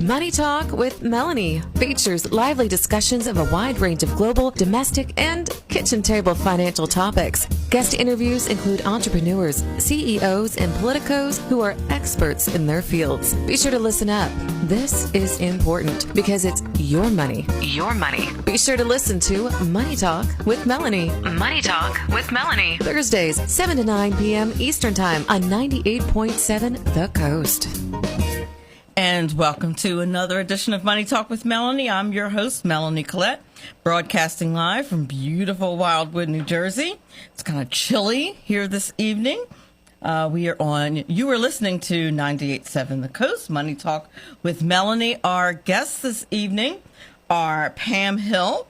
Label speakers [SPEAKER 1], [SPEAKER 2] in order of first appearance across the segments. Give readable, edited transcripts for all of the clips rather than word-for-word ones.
[SPEAKER 1] Money Talk with Melanie features lively discussions of a wide range of global, domestic, and kitchen table financial topics. Guest interviews include entrepreneurs, CEOs, and politicos who are experts in their fields. Be sure to listen up. This is important because it's your money. Your money. Be sure to listen to Money Talk with Melanie. Money Talk with Melanie. Thursdays, 7 to 9 p.m. Eastern Time on 98.7 The Coast.
[SPEAKER 2] And welcome to another edition of Money Talk with Melanie. I'm your host, Melanie Collette, broadcasting live from beautiful Wildwood, New Jersey. It's kind of chilly here this evening. You are listening to 98.7 The Coast, Money Talk with Melanie. Our guests this evening are Pam Hill.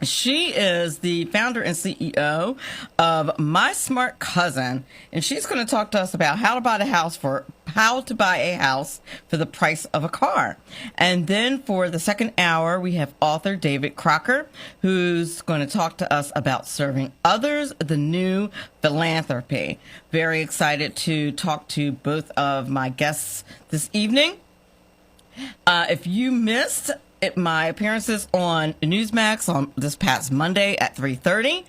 [SPEAKER 2] She is the founder and CEO of My Smart Cousin, and she's going to talk to us about how to buy a house for the price of a car. And then for the second hour, we have author David Crocker, who's going to talk to us about serving others, the new Philanthropy. Very excited to talk to both of my guests this evening. If you missed my appearances on Newsmax on this past Monday at 3:30.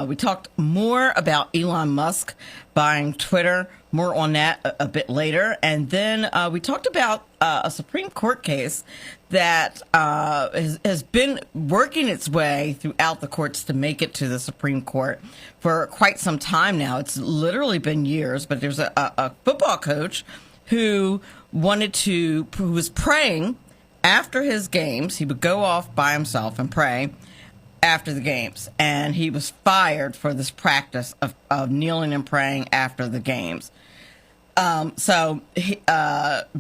[SPEAKER 2] We talked more about Elon Musk buying Twitter, more on that a bit later. And then we talked about a Supreme Court case that has been working its way throughout the courts to make it to the Supreme Court for quite some time now. It's literally been years, but there's a football coach who was praying after his games. He would go off by himself and pray after the games, and he was fired for this practice of kneeling and praying after the games. So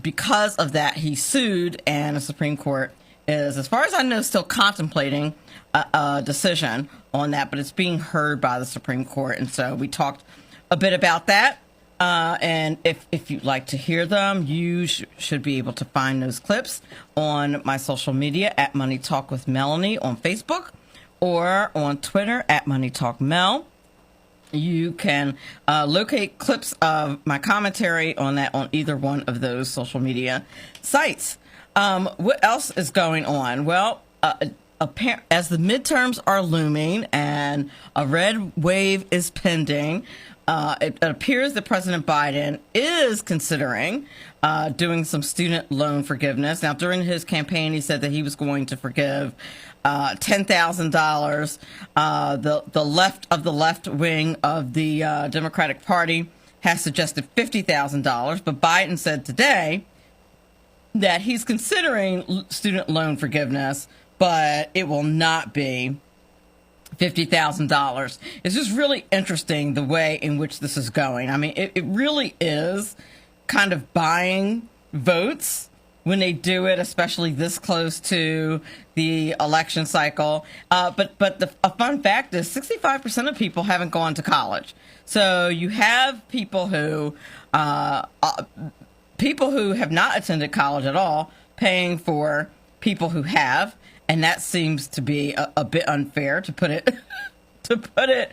[SPEAKER 2] because of that, he sued, and the Supreme Court is, as far as I know, still contemplating a decision on that, but it's being heard by the Supreme Court. And so we talked a bit about that. And if you'd like to hear them, you should be able to find those clips on my social media at Money Talk with Melanie on Facebook or on Twitter at Money Talk Mel. You can locate clips of my commentary on that on either one of those social media sites. What else is going on? Well, as the midterms are looming and a red wave is pending, it appears that President Biden is considering doing some student loan forgiveness. Now, during his campaign, he said that he was going to forgive $10,000. The left wing of the Democratic Party has suggested $50,000, but Biden said today that he's considering student loan forgiveness, but it will not be $50,000. It's just really interesting the way in which this is going. I mean, it really is kind of buying votes when they do it, especially this close to the election cycle. But a fun fact is 65% of people haven't gone to college. So you have people who have not attended college at all paying for people who have. And that seems to be a bit unfair, to put it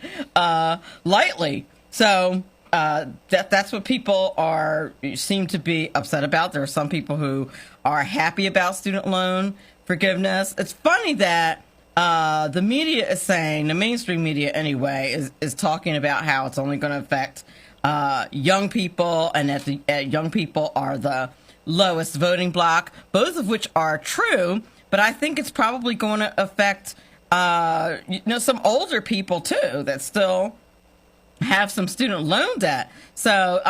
[SPEAKER 2] lightly. So that's what people seem to be upset about. There are some people who are happy about student loan forgiveness. It's funny that the media is saying, the mainstream media anyway, is talking about how it's only going to affect young people, and that young people are the lowest voting bloc, both of which are true. But I think it's probably going to affect, some older people, too, that still have some student loan debt. So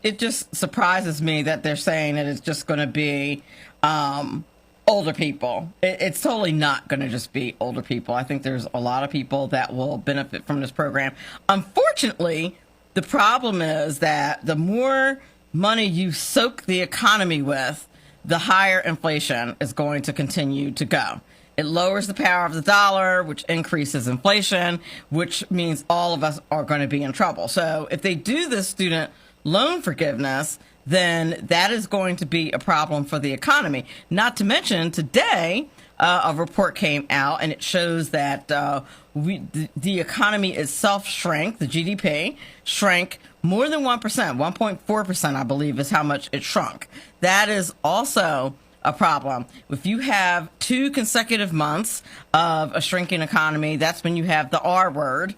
[SPEAKER 2] it just surprises me that they're saying that it's just going to be older people. It's totally not going to just be older people. I think there's a lot of people that will benefit from this program. Unfortunately, the problem is that the more money you soak the economy with, the higher inflation is going to continue to go. It lowers the power of the dollar, which increases inflation, which means all of us are going to be in trouble. So if they do this student loan forgiveness, then that is going to be a problem for the economy. Not to mention, today, a report came out, and it shows that the economy itself shrank, the GDP shrank more than 1%, 1.4%, I believe, is how much it shrunk. That is also a problem. If you have 2 consecutive months of a shrinking economy, that's when you have the R word.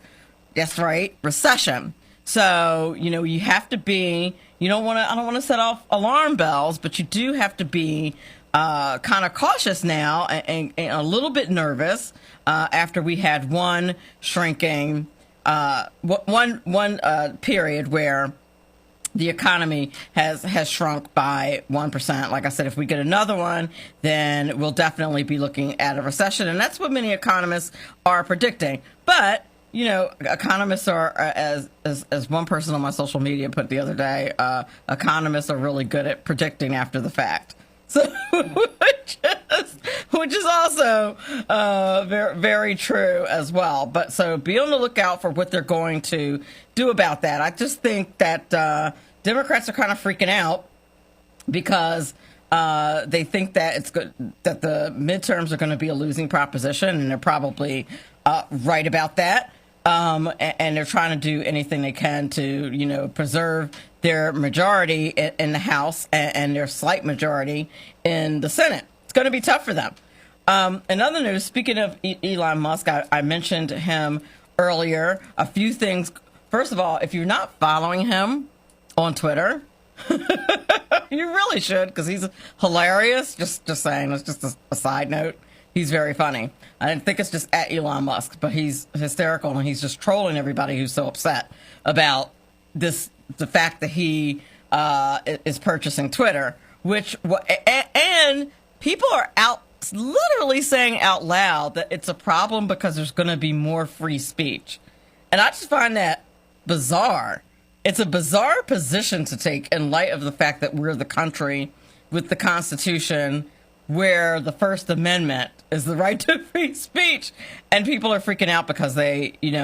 [SPEAKER 2] That's right, recession. So, you have to be, I don't want to set off alarm bells, but you do have to be kind of cautious now and a little bit nervous after we had one shrinking, one period where the economy has shrunk by 1%. Like I said, if we get another one, then we'll definitely be looking at a recession. And that's what many economists are predicting. But economists are, as one person on my social media put the other day, economists are really good at predicting after the fact. So, which is also very, very true as well. But so be on the lookout for what they're going to do about that. I just think that Democrats are kind of freaking out because they think that it's good that the midterms are going to be a losing proposition, and they're probably right about that. And they're trying to do anything they can to, preserve their majority in the House and their slight majority in the Senate. It's going to be tough for them. In other news, speaking of Elon Musk, I mentioned him earlier. A few things. First of all, if you're not following him on Twitter, you really should, because he's hilarious. Just saying. It's just a side note. He's very funny. I didn't think it's just at Elon Musk, but he's hysterical, and he's just trolling everybody who's so upset about the fact that he is purchasing Twitter, and people are literally saying out loud that it's a problem because there's going to be more free speech. And I just find that bizarre. It's a bizarre position to take in light of the fact that we're the country with the Constitution where the First Amendment is the right to free speech, and people are freaking out because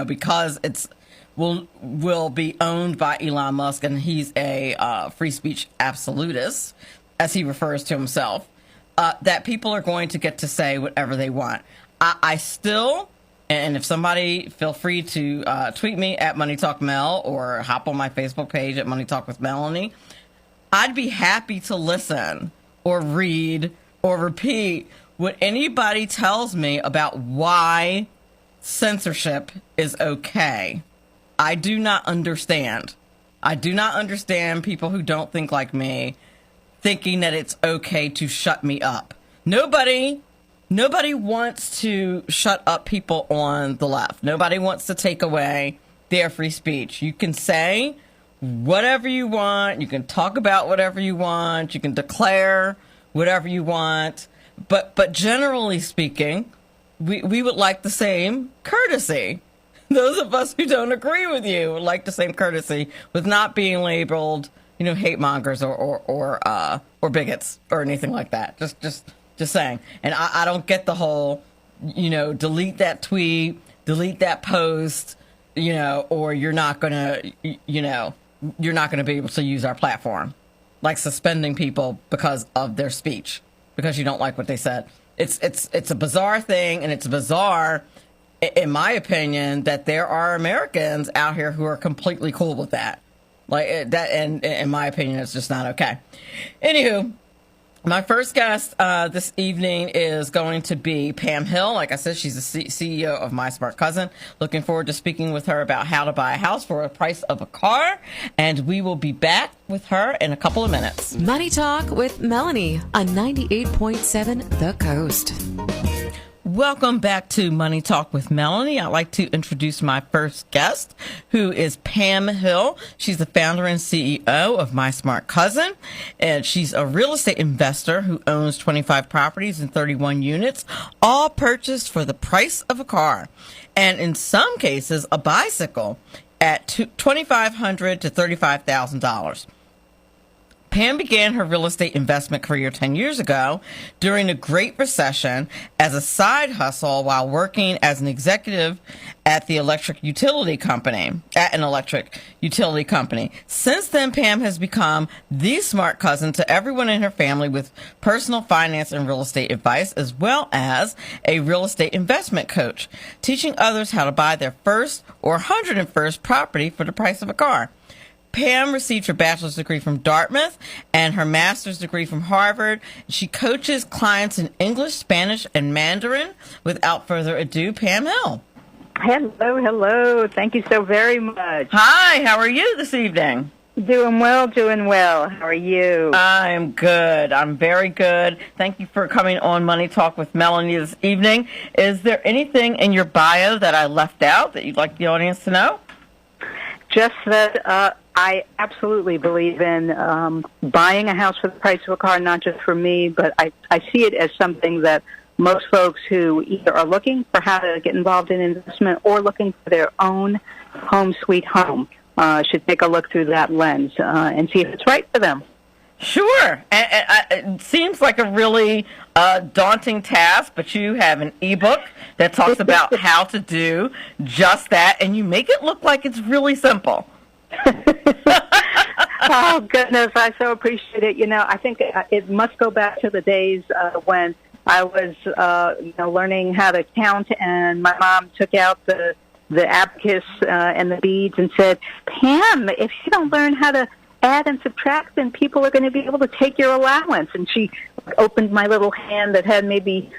[SPEAKER 2] because it's will be owned by Elon Musk, and he's a free speech absolutist, as he refers to himself, that people are going to get to say whatever they want. I still, and if somebody, feel free to tweet me at Money Talk Mel or hop on my Facebook page at Money Talk with Melanie. I'd be happy to listen or read or repeat what anybody tells me about why censorship is okay. I do not understand. I do not understand people who don't think like me thinking that it's okay to shut me up. Nobody wants to shut up people on the left. Nobody wants to take away their free speech. You can say whatever you want. You can talk about whatever you want. You can declare whatever you want. But generally speaking, we would like the same courtesy. Those of us who don't agree with you would like the same courtesy with not being labeled, hate mongers or bigots or anything like that. Just saying. And I don't get the whole, delete that tweet, delete that post, or you're not gonna be able to use our platform, like suspending people because of their speech, because you don't like what they said. It's a bizarre thing, and it's bizarre, in my opinion, that there are Americans out here who are completely cool with that. Like that, and in my opinion, it's just not okay. Anywho, my first guest this evening is going to be Pam Hill. Like I said, she's the CEO of My Smart Cousin. Looking forward to speaking with her about how to buy a house for the price of a car. And we will be back with her in a couple of minutes.
[SPEAKER 1] Money Talk with Melanie on 98.7 The Coast.
[SPEAKER 2] Welcome back to Money Talk with Melanie. I'd like to introduce my first guest, who is Pam Hill. She's the founder and CEO of My Smart Cousin, and she's a real estate investor who owns 25 properties and 31 units, all purchased for the price of a car, and in some cases, a bicycle at $2,500 to $35,000. Pam began her real estate investment career 10 years ago during the Great Recession as a side hustle while working as an executive at an electric utility company. Since then, Pam has become the smart cousin to everyone in her family with personal finance and real estate advice, as well as a real estate investment coach, teaching others how to buy their first or 101st property for the price of a car. Pam received her bachelor's degree from Dartmouth and her master's degree from Harvard. She coaches clients in English, Spanish, and Mandarin. Without further ado, Pam Hill.
[SPEAKER 3] Hello, hello. Thank you so very much.
[SPEAKER 2] Hi, how are you this evening?
[SPEAKER 3] Doing well, doing well. How are you?
[SPEAKER 2] I'm good. I'm very good. Thank you for coming on Money Talk with Melanie this evening. Is there anything in your bio that I left out that you'd like the audience to know?
[SPEAKER 3] Just that I absolutely believe in buying a house for the price of a car, not just for me, but I see it as something that most folks who either are looking for how to get involved in investment or looking for their own home sweet home should take a look through that lens and see if it's right for them.
[SPEAKER 2] Sure. It seems like a really daunting task, but you have an ebook that talks about how to do just that, and you make it look like it's really simple.
[SPEAKER 3] Oh, goodness, I so appreciate it. You know, I think it must go back to the days when I was learning how to count, and my mom took out the abacus and the beads and said, Pam, if you don't learn how to add and subtract, then people are going to be able to take your allowance. And she opened my little hand that had maybe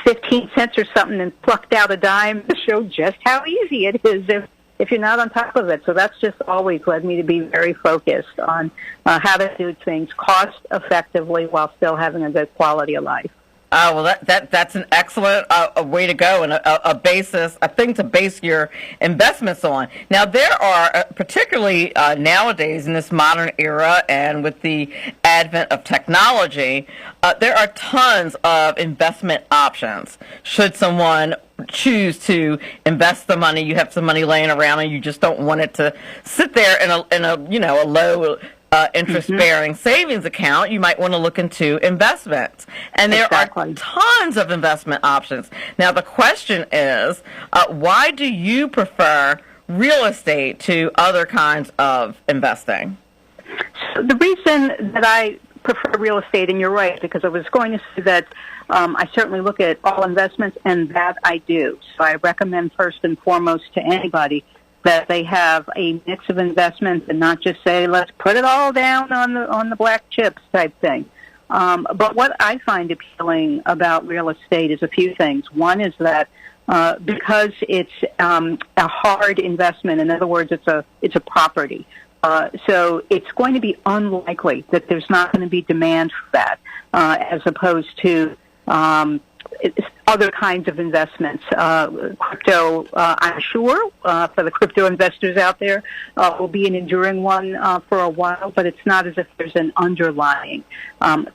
[SPEAKER 3] 15 cents or something and plucked out a dime to show just how easy it is if you're not on top of it. So that's just always led me to be very focused on how to do things cost effectively while still having a good quality of life.
[SPEAKER 2] Oh, well, that's an excellent way to go and a thing to base your investments on. Now, there are, particularly nowadays in this modern era and with the advent of technology, there are tons of investment options. Should someone choose to invest the money, you have some money laying around and you just don't want it to sit there in a low interest-bearing savings account, you might want to look into investments. And there are tons of investment options. Now, the question is, why do you prefer real estate to other kinds of investing?
[SPEAKER 3] So the reason that I prefer real estate, and you're right, because I was going to say that I certainly look at all investments, and that I do. So I recommend first and foremost to anybody that they have a mix of investments and not just say, let's put it all down on the black chips type thing. But what I find appealing about real estate is a few things. One is that because it's a hard investment, in other words, it's a property. So it's going to be unlikely that there's not going to be demand for that, as opposed to other kinds of investments. Crypto, I'm sure, for the crypto investors out there, will be an enduring one for a while, but it's not as if there's an underlying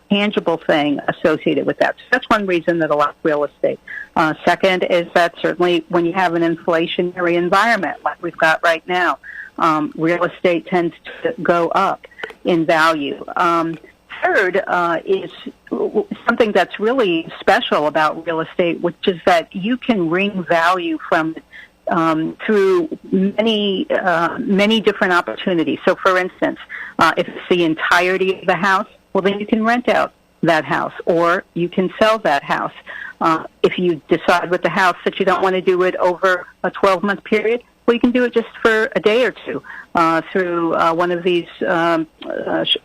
[SPEAKER 3] tangible thing associated with that. So that's one reason that I like real estate. Second is that certainly when you have an inflationary environment like we've got right now, real estate tends to go up in value. Third is something that's really special about real estate, which is that you can wring value from it through many different opportunities. So, for instance, if it's the entirety of the house, well, then you can rent out that house, or you can sell that house. If you decide with the house that you don't want to do it over a 12-month period, well, you can do it just for a day or two through one of these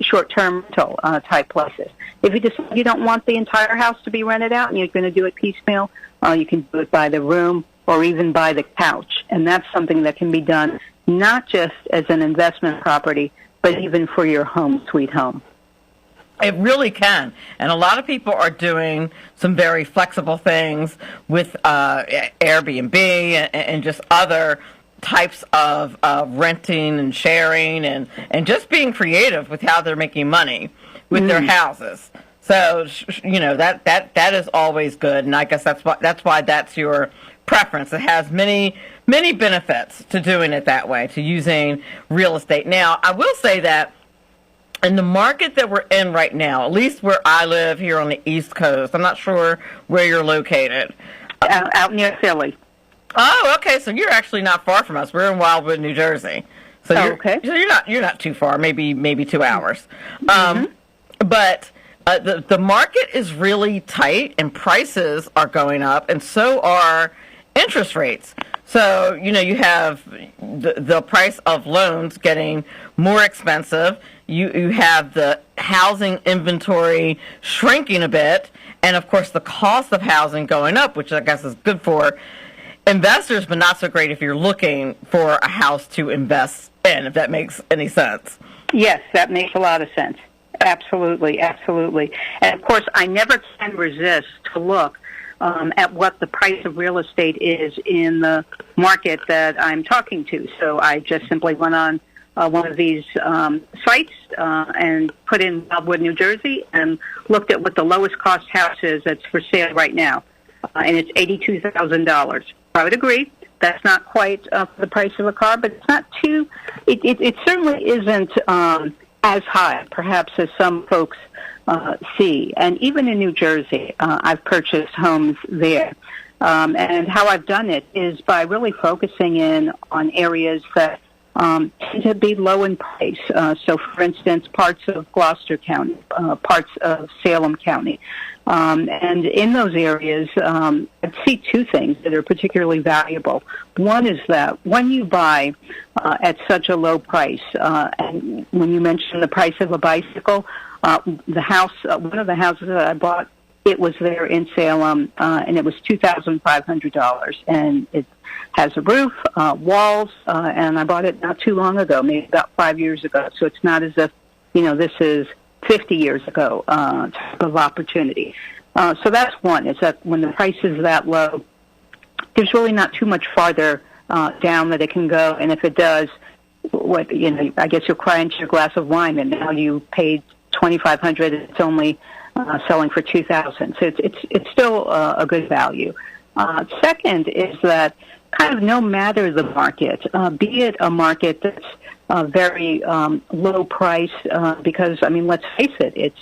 [SPEAKER 3] short-term rental type places. If you decide you don't want the entire house to be rented out and you're going to do it piecemeal, you can do it by the room or even by the couch. And that's something that can be done not just as an investment property, but even for your home sweet home.
[SPEAKER 2] It really can. And a lot of people are doing some very flexible things with Airbnb and just other types of renting and sharing and just being creative with how they're making money with their houses. So, that is always good. And I guess that's why that's your preference. It has many benefits to doing it that way, to using real estate. Now, I will say that in the market that we're in right now, at least where I live here on the East Coast, I'm not sure where you're located.
[SPEAKER 3] Out near Philly.
[SPEAKER 2] Oh, okay. So you're actually not far from us. We're in Wildwood, New Jersey. So you're not too far. Maybe 2 hours. But the market is really tight, and prices are going up, and so are interest rates. So, you have the price of loans getting more expensive. You have the housing inventory shrinking a bit. And, of course, the cost of housing going up, which I guess is good for investors, but not so great if you're looking for a house to invest in, if that makes any sense.
[SPEAKER 3] Yes, that makes a lot of sense. Absolutely, absolutely. And, of course, I never can resist to look at what the price of real estate is in the market that I'm talking to. So I just simply went on one of these sites and put in Wildwood, New Jersey, and looked at what the lowest cost house is that's for sale right now. And it's $82,000. I would agree. That's not quite the price of a car, but it's not too, it certainly isn't as high, perhaps, as some folks see. And even in New Jersey, I've purchased homes there. And how I've done it is by really focusing in on areas that tend to be low in price. So, for instance, parts of Gloucester County, parts of Salem County. And in those areas, I see two things that are particularly valuable. One is that when you buy at such a low price, and when you mentioned the price of a bicycle, the house, one of the houses that I bought, it was there in Salem, and it was $2,500, and it has a roof, walls, and I bought it not too long ago, maybe about 5 years ago. So it's not as if, this is 50 years ago type of opportunity. So that's one, is that when the price is that low, there's really not too much farther down that it can go. And if it does, I guess you'll cry into your glass of wine, and now you paid $2,500 and it's only selling for $2,000. So it's still a good value. Second is that kind of no matter the market, be it a market that's very low price, because let's face it,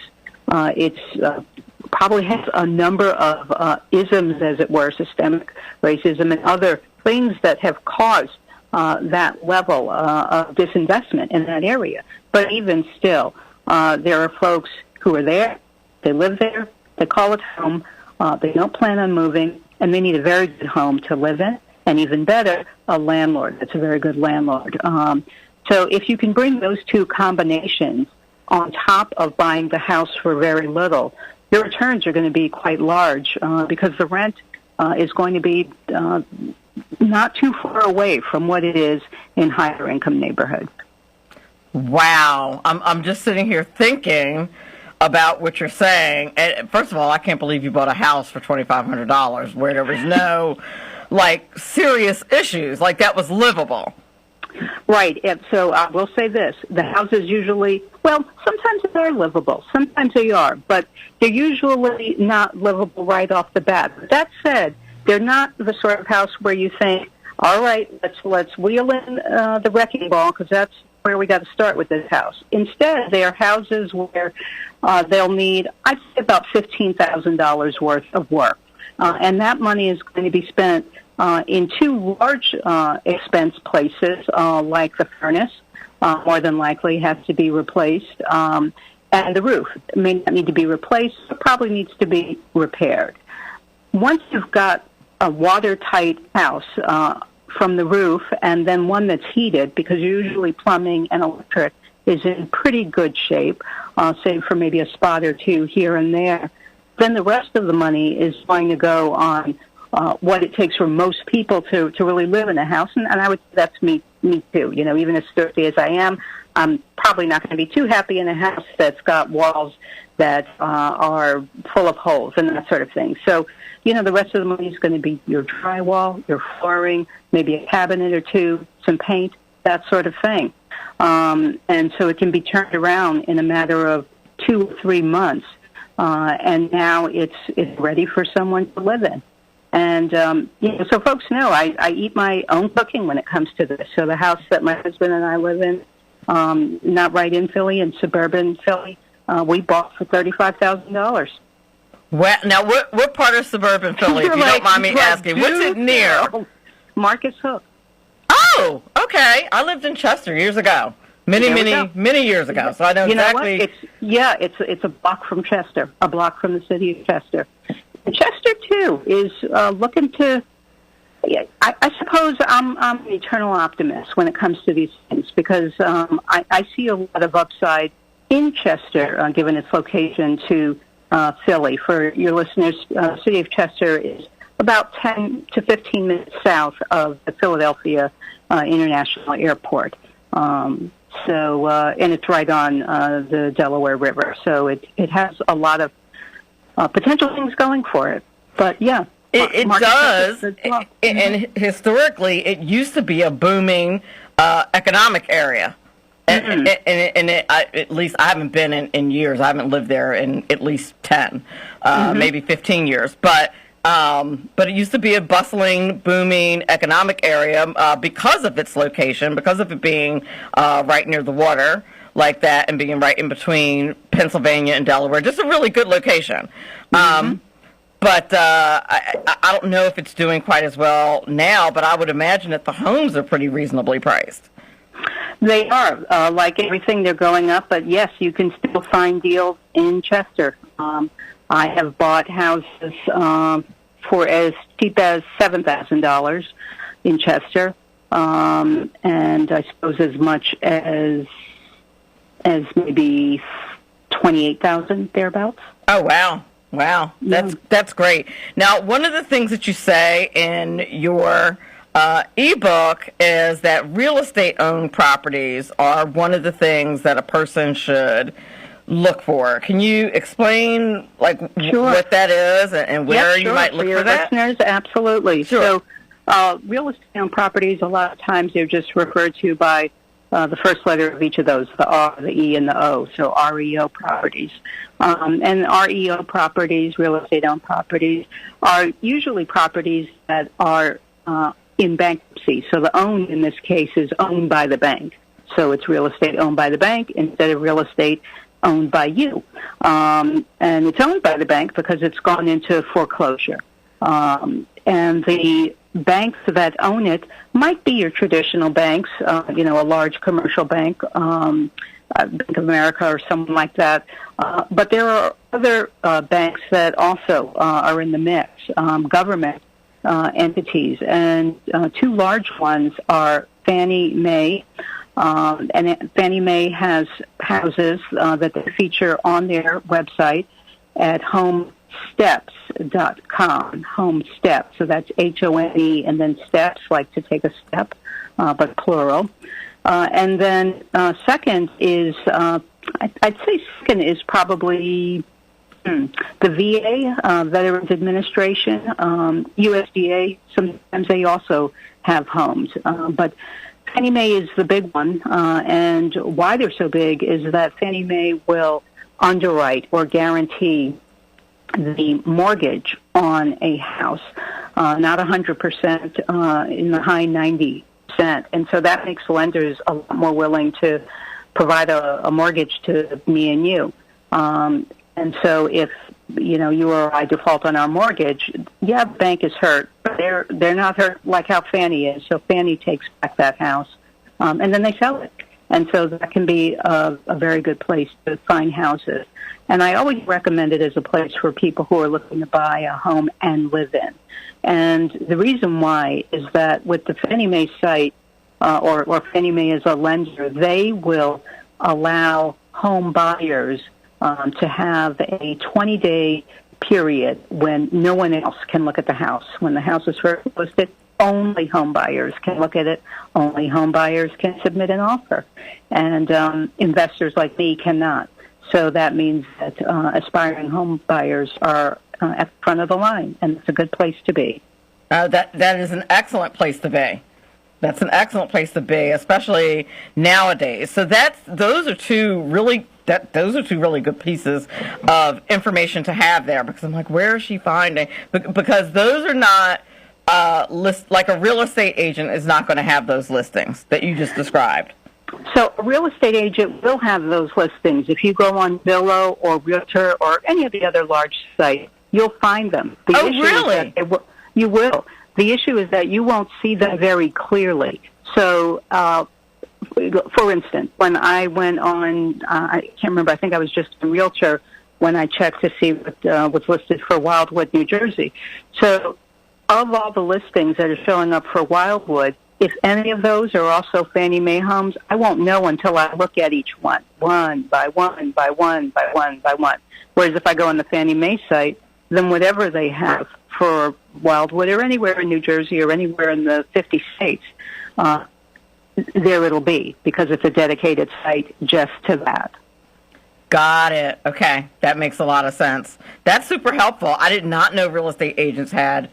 [SPEAKER 3] it's probably has a number of isms, as it were, systemic racism and other things that have caused that level of disinvestment in that area. But even still, there are folks who are there, they live there, they call it home, they don't plan on moving, and they need a very good home to live in, and even better, a landlord that's a very good landlord. So if you can bring those two combinations on top of buying the house for very little, your returns are going to be quite large because the rent is going to be not too far away from what it is in higher income neighborhoods.
[SPEAKER 2] Wow. I'm just sitting here thinking about what you're saying. And first of all, I can't believe you bought a house for $2,500 where there was no, serious issues. That was livable.
[SPEAKER 3] Right. So I will say this. The houses usually, sometimes they are livable. Sometimes they are. But they're usually not livable right off the bat. But that said, they're not the sort of house where you think, all right, let's wheel in the wrecking ball, because that's where we got to start with this house. Instead, they are houses where they'll need, I'd say, about $15,000 worth of work. And that money is going to be spent in two large expense places, like the furnace, more than likely has to be replaced, and the roof may not need to be replaced, but probably needs to be repaired. Once you've got a watertight house from the roof, and then one that's heated, because usually plumbing and electric is in pretty good shape, save for maybe a spot or two here and there, then the rest of the money is going to go on what it takes for most people to really live in a house. And I would say that's me too. Even as thrifty as I am, I'm probably not going to be too happy in a house that's got walls that are full of holes and that sort of thing. So, the rest of the money is going to be your drywall, your flooring, maybe a cabinet or two, some paint, that sort of thing. And so it can be turned around in a matter of 2 or 3 months. And now it's ready for someone to live in. And, so folks know I eat my own cooking when it comes to this. So the house that my husband and I live in, not right in Philly, in suburban Philly, we bought for $35,000.
[SPEAKER 2] Well, now, what part of suburban Philly, if you don't mind me asking? What's it near?
[SPEAKER 3] Marcus Hook.
[SPEAKER 2] Oh, okay. I lived in Chester years ago. Many years ago. So I know exactly.
[SPEAKER 3] It's a block from Chester, a block from the city of Chester. And Chester, too, is looking to I suppose I'm an eternal optimist when it comes to these things because I see a lot of upside in Chester, given its location to Philly. For your listeners, city of Chester is about 10 to 15 minutes south of the Philadelphia International Airport. And it's right on the Delaware River. So it has a lot of potential things going for it. But, yeah.
[SPEAKER 2] It does, and historically, it used to be a booming economic area. And at least I haven't been in years. I haven't lived there in at least 10, maybe 15 years. But it used to be a bustling, booming economic area because of its location, because of it being right near the water like that and being right in between Pennsylvania and Delaware. Just a really good location. But I don't know if it's doing quite as well now, but I would imagine that the homes are pretty reasonably priced.
[SPEAKER 3] They are. Like everything, they're going up. But, yes, you can still find deals in Chester. I have bought houses for as cheap as $7,000 in Chester, and I suppose as much as maybe $28,000 thereabouts.
[SPEAKER 2] Oh, wow. Wow, that's great. Now, one of the things that you say in your ebook is that real estate-owned properties are one of the things that a person should look for. Can you explain, what that is and where you might look for that?
[SPEAKER 3] Listeners, absolutely.
[SPEAKER 2] Sure.
[SPEAKER 3] So, real estate-owned properties, a lot of times they're just referred to by the first letter of each of those, the R, the E, and the O, so REO properties. And REO properties, real estate-owned properties, are usually properties that are in bankruptcy. So the owned in this case is owned by the bank. So it's real estate owned by the bank instead of real estate owned by you. And it's owned by the bank because it's gone into foreclosure. And the banks that own it might be your traditional banks, a large commercial bank, Bank of America or someone like that. But there are other banks that also are in the mix, government entities. And two large ones are Fannie Mae. And Fannie Mae has houses that they feature on their website at homesteps.com. Home Steps. So that's H-O-N-E and then steps, like to take a step, but plural. And then second is, I'd say second is probably the VA, Veterans Administration, USDA. Sometimes they also have homes. But Fannie Mae is the big one. And why they're so big is that Fannie Mae will underwrite or guarantee the mortgage on a house, not 100%, in the high 90%. And so that makes lenders a lot more willing to provide a mortgage to me and you. And so if, you or I default on our mortgage, the bank is hurt, but they're not hurt like how Fannie is. So Fannie takes back that house, and then they sell it. And so that can be a very good place to find houses. And I always recommend it as a place for people who are looking to buy a home and live in. And the reason why is that with the Fannie Mae site, or Fannie Mae as a lender, they will allow home buyers to have a 20-day period when no one else can look at the house. When the house is first listed, only home buyers can look at it. Only home buyers can submit an offer. And investors like me cannot. So that means that aspiring home buyers are at the front of the line, and it's a good place to be.
[SPEAKER 2] That is an excellent place to be. That's an excellent place to be, especially nowadays. So those are two really good pieces of information to have there, because I'm like, where is she finding? Because those are not like a real estate agent is not going to have those listings that you just described.
[SPEAKER 3] So a real estate agent will have those listings. If you go on Zillow or Realtor or any of the other large sites, you'll find them.
[SPEAKER 2] Really?
[SPEAKER 3] You will. The issue is that you won't see them very clearly. So, for instance, when I went on, I can't remember, I think I was just in Realtor when I checked to see what was listed for Wildwood, New Jersey. So of all the listings that are showing up for Wildwood, if any of those are also Fannie Mae homes, I won't know until I look at each one by one, by one, by one, by one. Whereas if I go on the Fannie Mae site, then whatever they have for Wildwood or anywhere in New Jersey or anywhere in the 50 states, there it'll be, because it's a dedicated site just to that.
[SPEAKER 2] Got it. Okay. That makes a lot of sense. That's super helpful. I did not know real estate agents had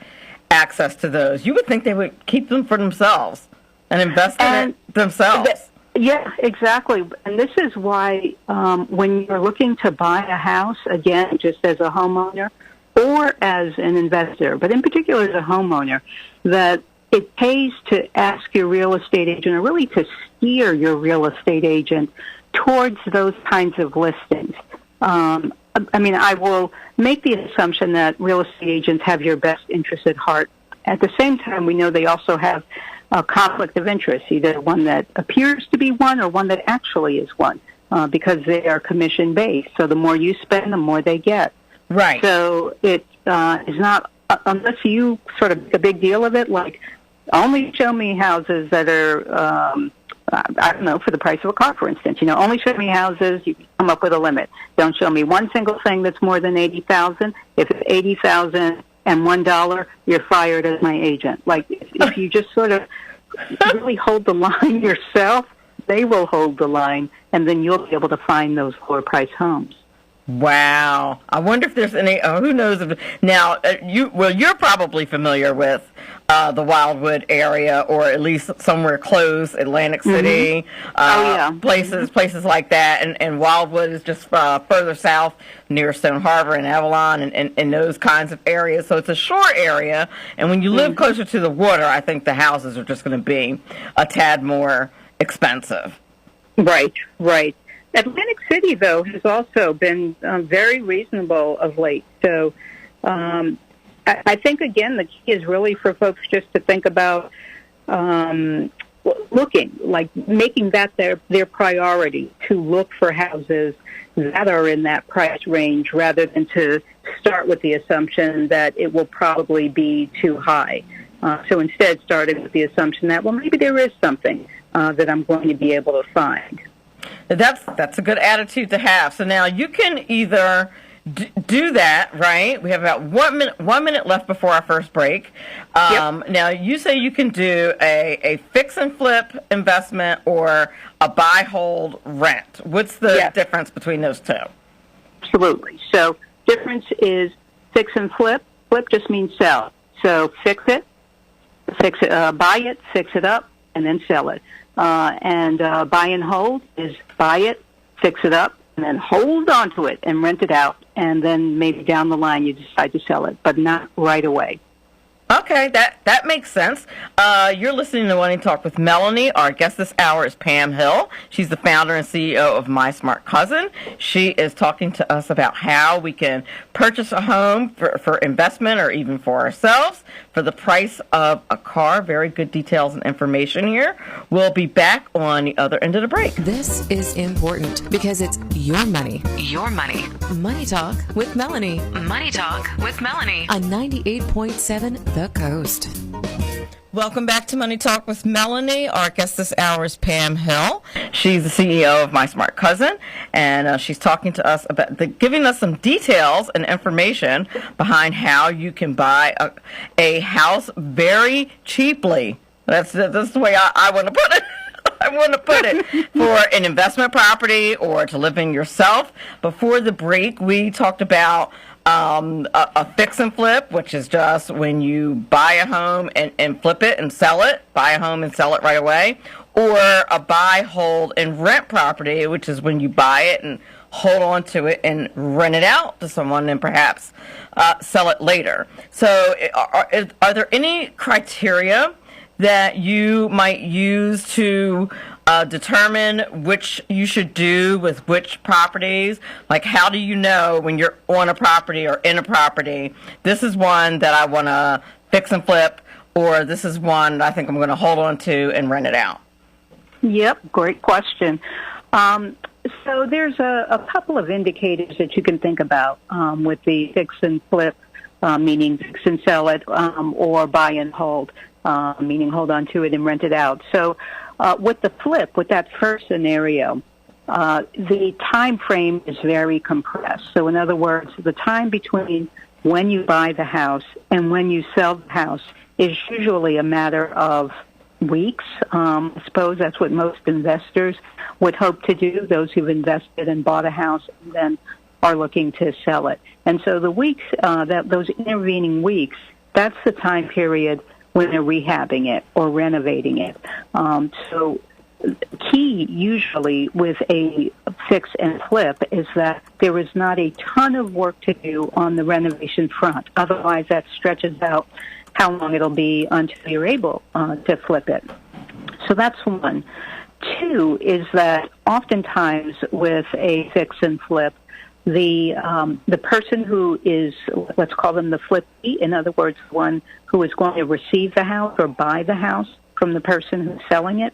[SPEAKER 2] access to those. You would think they would keep them for themselves and invest in it themselves.
[SPEAKER 3] Yeah, exactly. And this is why when you're looking to buy a house, again, just as a homeowner or as an investor, but in particular as a homeowner, that it pays to ask your real estate agent, or really to steer your real estate agent towards those kinds of listings. I mean, I will make the assumption that real estate agents have your best interest at heart. At the same time, we know they also have a conflict of interest, either one that appears to be one or one that actually is one, because they are commission-based. So the more you spend, the more they get.
[SPEAKER 2] Right.
[SPEAKER 3] So it is not, unless you sort of make a big deal of it, like, only show me houses that are, I don't know, for the price of a car, for instance. Only show me houses, you come up with a limit. Don't show me one single thing that's more than $80,000. If it's $80,000 and $1, you're fired as my agent. Like, if you just sort of really hold the line yourself, they will hold the line, and then you'll be able to find those lower price homes.
[SPEAKER 2] Wow. I wonder if there's any, who knows if, now, you're probably familiar with the Wildwood area, or at least somewhere close, Atlantic City, places like that, and Wildwood is just further south near Stone Harbor and Avalon and those kinds of areas. So it's a shore area, and when you live closer to the water, I think the houses are just going to be a tad more expensive.
[SPEAKER 3] Right. Atlantic City, though, has also been very reasonable of late. So I think, again, the key is really for folks just to think about looking, like making that their priority, to look for houses that are in that price range rather than to start with the assumption that it will probably be too high. So instead, starting with the assumption that, well, maybe there is something that I'm going to be able to find.
[SPEAKER 2] That's a good attitude to have. So now you can either do that, right? We have about 1 minute left before our first break.
[SPEAKER 3] Yep.
[SPEAKER 2] Now you say you can do a fix and flip investment or a buy, hold, rent. What's the difference between those two?
[SPEAKER 3] Absolutely. So difference is fix and flip. Flip just means sell. So fix it, buy it, fix it up, and then sell it. And buy and hold is buy it, fix it up, and then hold on to it and rent it out. And then maybe down the line you decide to sell it, but not right away.
[SPEAKER 2] Okay, that makes sense. You're listening to Money Talk with Melanie. Our guest this hour is Pam Hill. She's the founder and CEO of My Smart Cousin. She is talking to us about how we can purchase a home for investment or even for ourselves for the price of a car. Very good details and information here. We'll be back on the other end of the break.
[SPEAKER 1] This is important because it's your money. Your money. Money Talk with Melanie. Money Talk with Melanie on 98.7 The Coast.
[SPEAKER 2] Welcome back to Money Talk with Melanie. Our guest this hour is Pam Hill. She's the CEO of My Smart Cousin, and she's talking to us about giving us some details and information behind how you can buy a house very cheaply. That's the way I want to put it. I want to put it for an investment property or to live in yourself. Before the break, we talked about a fix and flip, which is just when you buy a home and flip it and sell it, buy a home and sell it right away, or a buy, hold, and rent property, which is when you buy it and hold on to it and rent it out to someone and perhaps sell it later. So are there any criteria that you might use to determine which you should do with which properties? Like, how do you know when you're on a property or in a property, this is one that I want to fix and flip, or this is one that I think I'm going to hold on to and rent it out?
[SPEAKER 3] Yep, great question. So there's a couple of indicators that you can think about with the fix and flip meaning fix and sell it, or buy and hold, meaning hold on to it and rent it out. So with the flip, with that first scenario, the time frame is very compressed. So in other words, the time between when you buy the house and when you sell the house is usually a matter of weeks. I suppose that's what most investors would hope to do, those who've invested and bought a house and then are looking to sell it. And so the weeks, those intervening weeks, that's the time period when they're rehabbing it or renovating it. So key usually with a fix and flip is that there is not a ton of work to do on the renovation front. Otherwise, that stretches out how long it'll be until you're able to flip it. So that's one. Two is that oftentimes with a fix and flip, the person who is, let's call them the flippee, in other words, one who is going to receive the house or buy the house from the person who's selling it,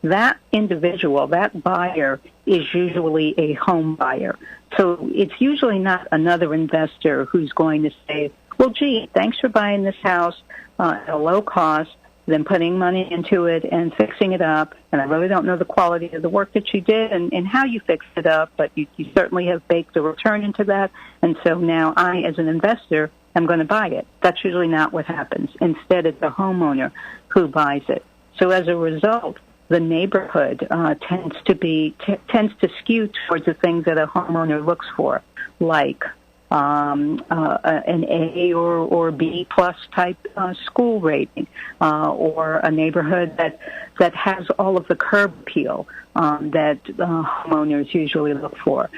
[SPEAKER 3] that individual, that buyer, is usually a home buyer. So it's usually not another investor who's going to say, well, gee, thanks for buying this house at a low cost, then putting money into it and fixing it up, and I really don't know the quality of the work that you did and how you fixed it up, but you certainly have baked a return into that, and so now I, as an investor, am going to buy it. That's usually not what happens. Instead, it's the homeowner who buys it. So as a result, the neighborhood tends to skew towards the things that a homeowner looks for, like an A or B plus type school rating, or a neighborhood that has all of the curb appeal that homeowners usually look for.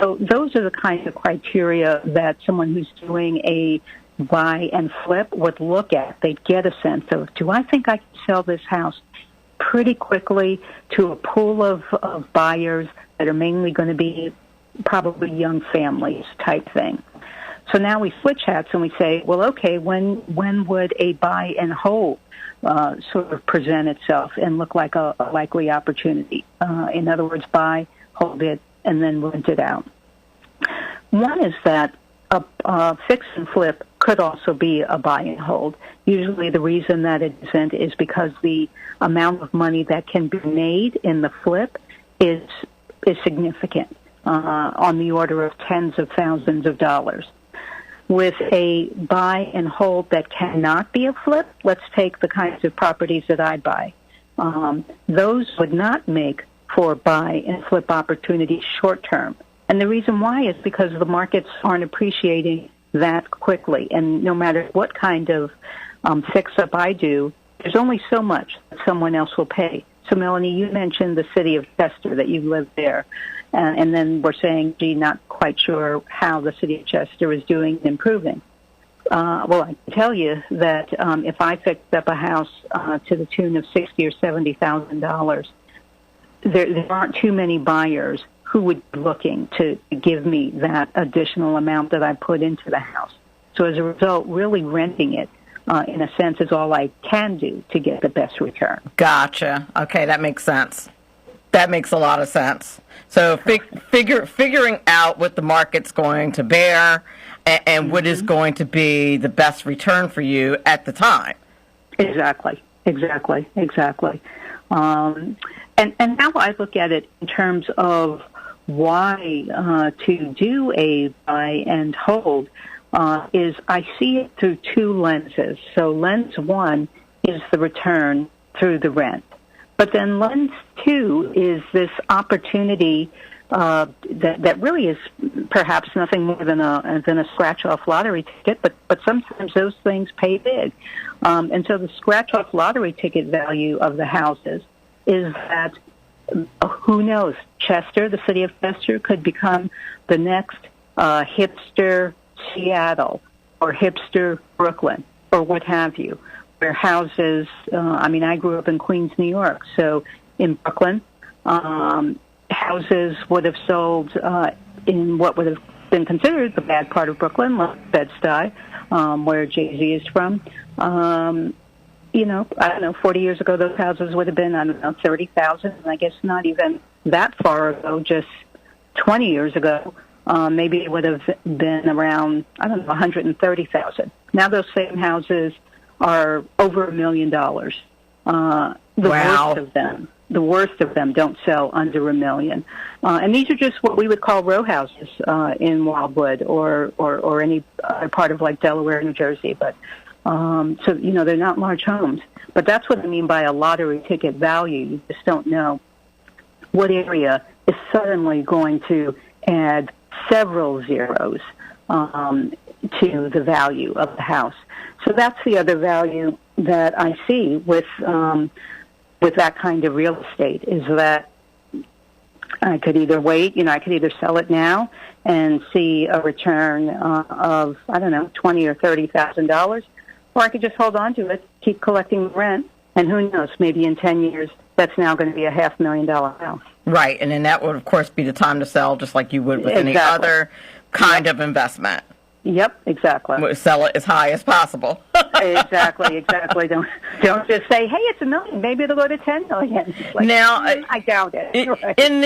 [SPEAKER 3] So those are the kinds of criteria that someone who's doing a buy and flip would look at. They'd get a sense of, do I think I can sell this house pretty quickly to a pool of buyers that are mainly going to be probably young families type thing. So now we switch hats and we say, well, okay, when would a buy and hold sort of present itself and look like a likely opportunity? In other words, buy, hold it, and then rent it out. One is that a fix and flip could also be a buy and hold. Usually the reason that it isn't is because the amount of money that can be made in the flip is significant, on the order of tens of thousands of dollars. With a buy and hold that cannot be a flip, let's take the kinds of properties that I buy. Those would not make for buy and flip opportunities short term. And the reason why is because the markets aren't appreciating that quickly. And no matter what kind of fix-up I do, there's only so much that someone else will pay. So, Melanie, you mentioned the city of Chester, that you live there. And then we're saying, gee, not quite sure how the city of Chester is doing and improving. Well, I can tell you that if I fixed up a house to the tune of $60,000 or $70,000, there aren't too many buyers who would be looking to give me that additional amount that I put into the house. So as a result, really renting it, in a sense, is all I can do to get the best return.
[SPEAKER 2] Gotcha. Okay, that makes sense. That makes a lot of sense. So figuring out what the market's going to bear and what is going to be the best return for you at the time.
[SPEAKER 3] Exactly. And now I look at it in terms of why to do a buy and hold is I see it through two lenses. So lens one is the return through the rent. But then lens two is this opportunity that really is perhaps nothing more than a scratch-off lottery ticket, but sometimes those things pay big. And so the scratch-off lottery ticket value of the houses is that, who knows, Chester, the city of Chester, could become the next hipster Seattle or hipster Brooklyn or what have you, where houses, I grew up in Queens, New York, so in Brooklyn, houses would have sold in what would have been considered the bad part of Brooklyn, like Bed-Stuy, where Jay-Z is from. 40 years ago, those houses would have been, 30,000, and I guess not even that far ago, just 20 years ago, maybe it would have been around, I don't know, $130,000. Now those same houses are over $1 million. The worst of them don't sell under $1 million. And these are just what we would call row houses in Wildwood or any other part of like Delaware, New Jersey. But so, they're not large homes. But that's what I mean by a lottery ticket value. You just don't know what area is suddenly going to add several zeros to the value of the house. So that's the other value that I see with that kind of real estate, is that I could either wait, I could either sell it now and see a return of, I don't know, $20,000 or $30,000, or I could just hold on to it, keep collecting rent, and who knows, maybe in 10 years that's now going to be a $500,000 house.
[SPEAKER 2] Right, and then that would, of course, be the time to sell, just like you would with any other kind of investment.
[SPEAKER 3] Yep, exactly.
[SPEAKER 2] Sell it as high as possible.
[SPEAKER 3] Exactly. Don't just say, hey, it's $1 million. Maybe it'll go to $10 million.
[SPEAKER 2] Now,
[SPEAKER 3] I doubt it. Right.
[SPEAKER 2] In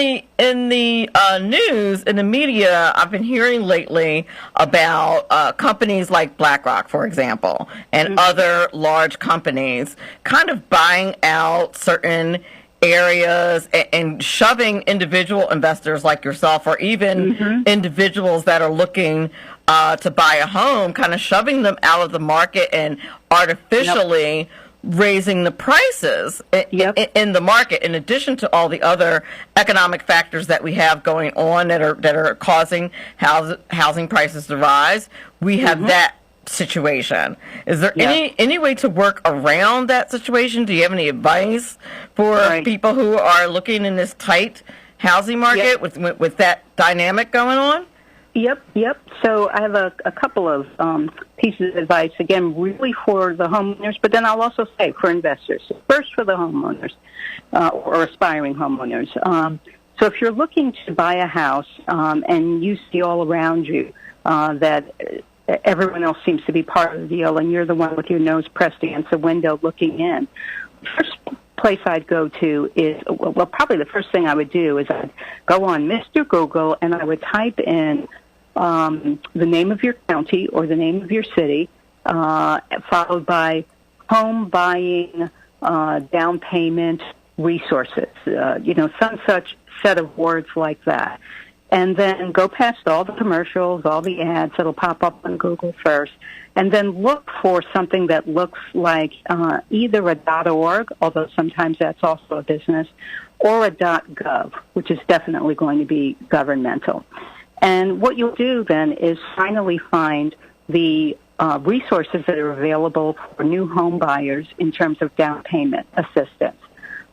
[SPEAKER 2] the news, in the media, I've been hearing lately about companies like BlackRock, for example, and other large companies kind of buying out certain areas and shoving individual investors like yourself, or even individuals that are looking to buy a home, kind of shoving them out of the market and artificially raising the prices in the market, in addition to all the other economic factors that we have going on that are causing housing prices to rise. We have that situation. Is there any way to work around that situation? Do you have any advice for people who are looking in this tight housing market with that dynamic going on?
[SPEAKER 3] Yep. So I have a couple of pieces of advice, again, really for the homeowners, but then I'll also say for investors. First for the homeowners or aspiring homeowners. So if you're looking to buy a house and you see all around you that everyone else seems to be part of the deal and you're the one with your nose pressed against the window looking in, first place I'd go to is, well, probably the first thing I would do is I'd go on Mr. Google and I would type in the name of your county or the name of your city, followed by home buying, down payment, resources, some such set of words like that. And then go past all the commercials, all the ads that'll pop up on Google first, and then look for something that looks like either a .org, although sometimes that's also a business, or a .gov, which is definitely going to be governmental. And what you'll do then is finally find the resources that are available for new home buyers in terms of down payment assistance.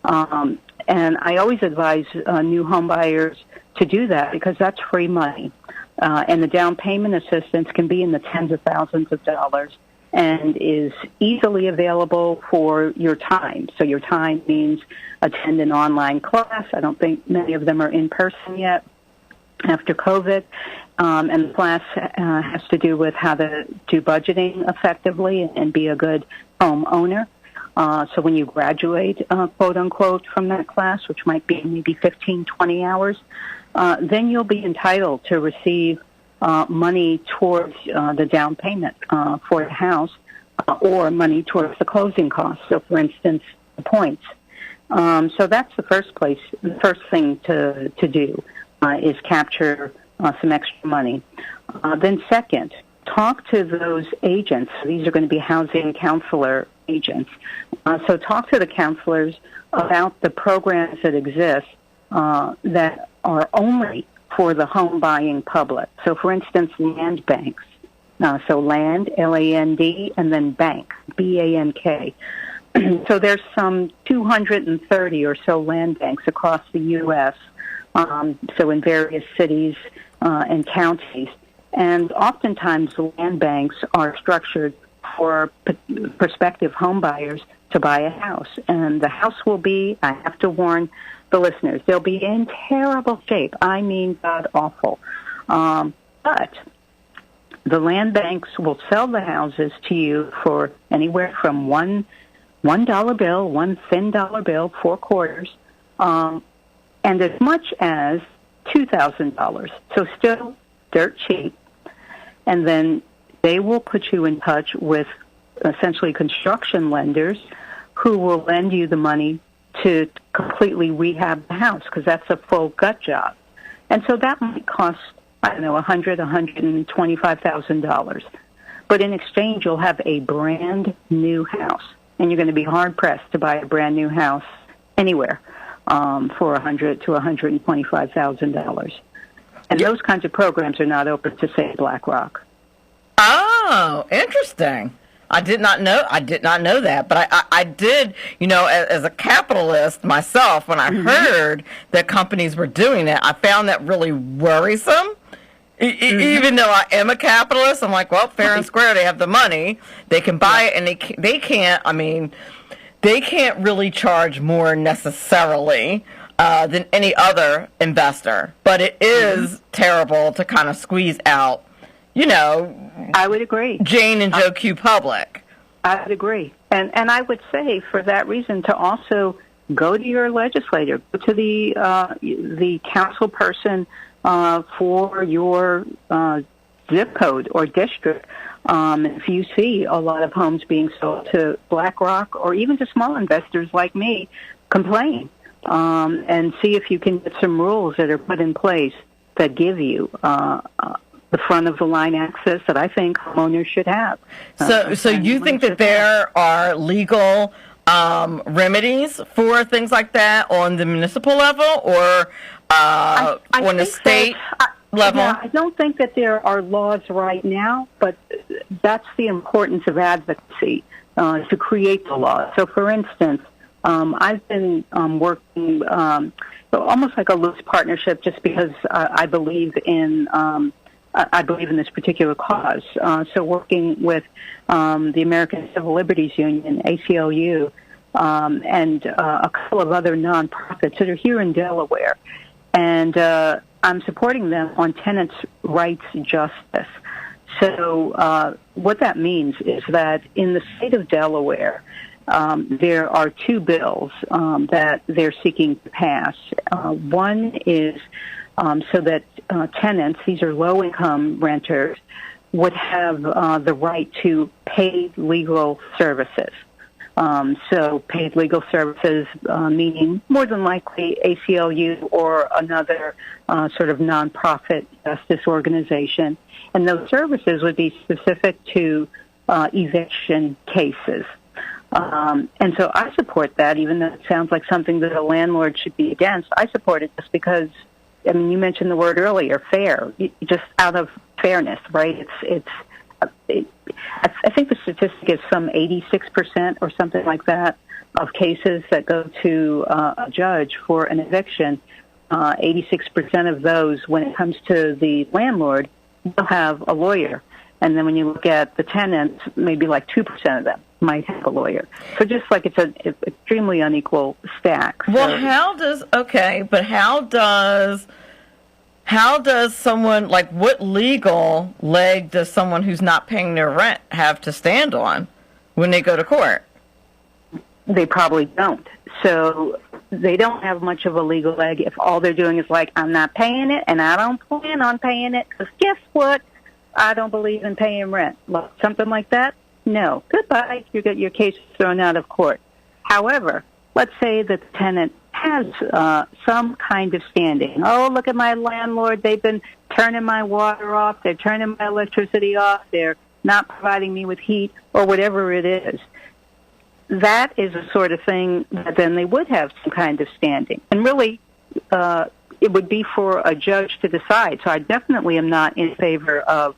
[SPEAKER 3] And I always advise new home buyers to do that because that's free money. And the down payment assistance can be in the tens of thousands of dollars and is easily available for your time. So your time means attend an online class. I don't think many of them are in person yet after COVID. And the class has to do with how to do budgeting effectively and be a good home owner. So when you graduate, quote unquote, from that class, which might be maybe 15, 20 hours, then you'll be entitled to receive money towards the down payment for the house or money towards the closing costs. So, for instance, the points. So that's the first thing to do is capture some extra money. Then second, talk to those agents. These are going to be housing counselor agents. So talk to the counselors about the programs that exist that are only for the home buying public. So, for instance, land banks. So land, L-A-N-D, and then bank, B-A-N-K. So there's some 230 or so land banks across the U.S., so in various cities and counties. And oftentimes land banks are structured for prospective home buyers to buy a house. And the house will be, I have to warn the listeners, they'll be in terrible shape. I mean, God-awful. But the land banks will sell the houses to you for anywhere from $1 bill, one thin dollar bill, 4 quarters, and as much as $2,000. So still dirt cheap, and then they will put you in touch with essentially construction lenders who will lend you the money to completely rehab the house, because that's a full gut job. And so that might cost, I don't know, $125,000. But in exchange, you'll have a brand new house, and you're going to be hard pressed to buy a brand new house anywhere for $100,000 to $125,000. And those kinds of programs are not open to, say, BlackRock.
[SPEAKER 2] Oh, interesting. I did not know that, but I did, as a capitalist myself, when I heard that companies were doing it, I found that really worrisome. Even though I am a capitalist, I'm like, well, fair and square, they have the money, they can buy it, and they can't really charge more necessarily than any other investor. But it is terrible to kind of squeeze out,
[SPEAKER 3] I would agree.
[SPEAKER 2] Jane and Joe Q. Public.
[SPEAKER 3] I would agree. And I would say, for that reason, to also go to your legislator, go to the council person for your zip code or district. If you see a lot of homes being sold to BlackRock or even to small investors like me, complain and see if you can get some rules that are put in place that give you the front of the line access that I think homeowners should have.
[SPEAKER 2] So you think that there are legal remedies for things like that on the municipal level or on the state level?
[SPEAKER 3] Yeah, I don't think that there are laws right now, but that's the importance of advocacy to create the law. So, for instance, I've been working almost like a loose partnership, just because I believe in this particular cause. So, working with the American Civil Liberties Union, ACLU, and a couple of other nonprofits that are here in Delaware. And I'm supporting them on tenants' rights justice. So what that means is that in the state of Delaware, there are two bills that they're seeking to pass. One is so that tenants, these are low-income renters, would have the right to paid legal services. So paid legal services, meaning more than likely ACLU or another sort of nonprofit justice organization. And those services would be specific to eviction cases. And so I support that, even though it sounds like something that a landlord should be against. I support it just because, I mean, you mentioned the word earlier, fair, just out of fairness, right? I think the statistic is some 86% or something like that of cases that go to a judge for an eviction. 86% of those, when it comes to the landlord, will have a lawyer. And then when you look at the tenants, maybe like 2% of them might have a lawyer. So just like it's an extremely unequal stack.
[SPEAKER 2] Well, how does someone, like, what legal leg does someone who's not paying their rent have to stand on when they go to court?
[SPEAKER 3] They probably don't. So they don't have much of a legal leg if all they're doing is like, I'm not paying it and I don't plan on paying it because guess what? I don't believe in paying rent. Something like that? No. Goodbye. You get your case thrown out of court. However, let's say that the tenant has some kind of standing. Oh, look at my landlord. They've been turning my water off. They're turning my electricity off. They're not providing me with heat or whatever it is. That is the sort of thing that then they would have some kind of standing. And really, it would be for a judge to decide. So I definitely am not in favor of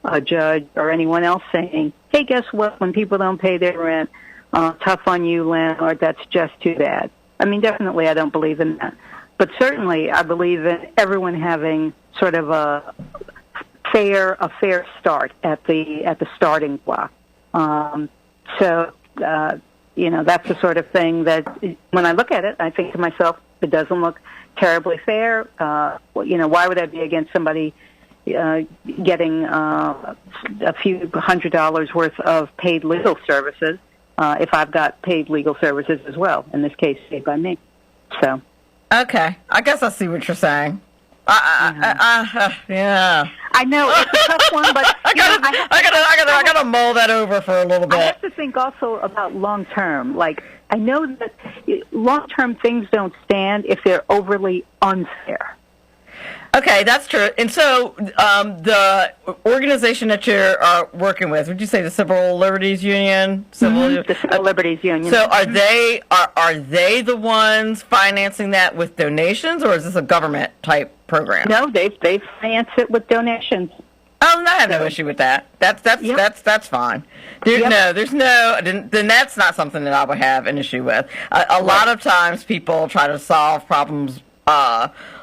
[SPEAKER 3] a judge or anyone else saying, hey, guess what? When people don't pay their rent, tough on you, landlord, that's just too bad. I mean, definitely I don't believe in that. But certainly I believe in everyone having sort of a fair start at the starting block. That's the sort of thing that when I look at it, I think to myself, it doesn't look terribly fair. Why would I be against somebody getting a few $100s worth of paid legal services if I've got paid legal services as well, in this case paid by me. So,
[SPEAKER 2] okay, I guess I see what you're saying. Yeah.
[SPEAKER 3] I know it's a tough one, but
[SPEAKER 2] I gotta mull that over for a little bit.
[SPEAKER 3] I have to think also about long term. Like, I know that long term things don't stand if they're overly unfair.
[SPEAKER 2] Okay, that's true. And so the organization that you're working with, would you say the Civil Liberties Union?
[SPEAKER 3] The Civil Liberties Union.
[SPEAKER 2] So are they the ones financing that with donations, or is this a government type program?
[SPEAKER 3] No, they finance it with donations.
[SPEAKER 2] Oh, I have no issue with that. That's fine. Then that's not something that I would have an issue with. A lot of times people try to solve problems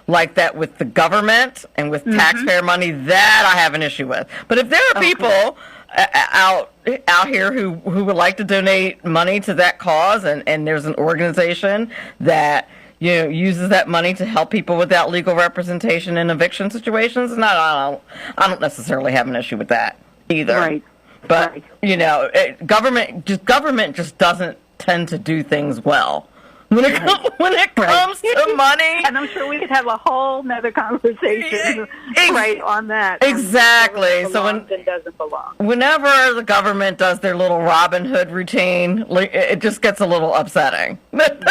[SPEAKER 2] like that with the government and with taxpayer money. That I have an issue with. But if there are people out here who would like to donate money to that cause, and there's an organization that uses that money to help people without legal representation in eviction situations, and I don't necessarily have an issue with that either.
[SPEAKER 3] Right.
[SPEAKER 2] But government just doesn't tend to do things well when it comes to money.
[SPEAKER 3] And I'm sure we could have a whole nother conversation on that.
[SPEAKER 2] Exactly. So
[SPEAKER 3] and doesn't belong.
[SPEAKER 2] Whenever the government does their little Robin Hood routine, it just gets a little upsetting. That's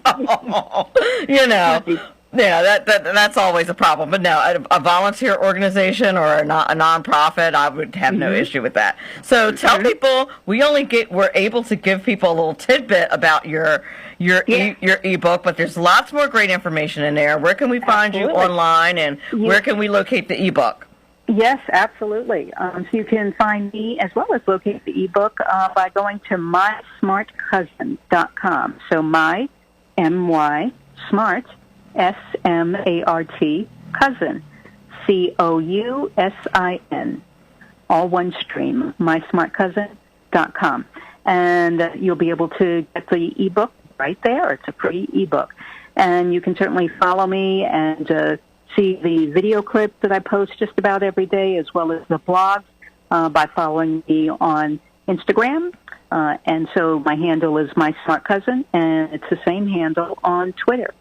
[SPEAKER 2] all. Yeah, that's always a problem. But no, a volunteer organization or a nonprofit, I would have no issue with that. So tell people, we're able to give people a little tidbit about your ebook, but there's lots more great information in there. Where can we find you online, and where can we locate the ebook?
[SPEAKER 3] Yes, absolutely. So you can find me as well as locate the ebook by going to mysmartcousin.com. So my smart SMART cousin, COUSIN, all one stream, mysmartcousin.com. And you'll be able to get the ebook right there. It's a free ebook. And you can certainly follow me and see the video clips that I post just about every day, as well as the blogs, by following me on Instagram. And so my handle is mysmartcousin, and it's the same handle on Twitter.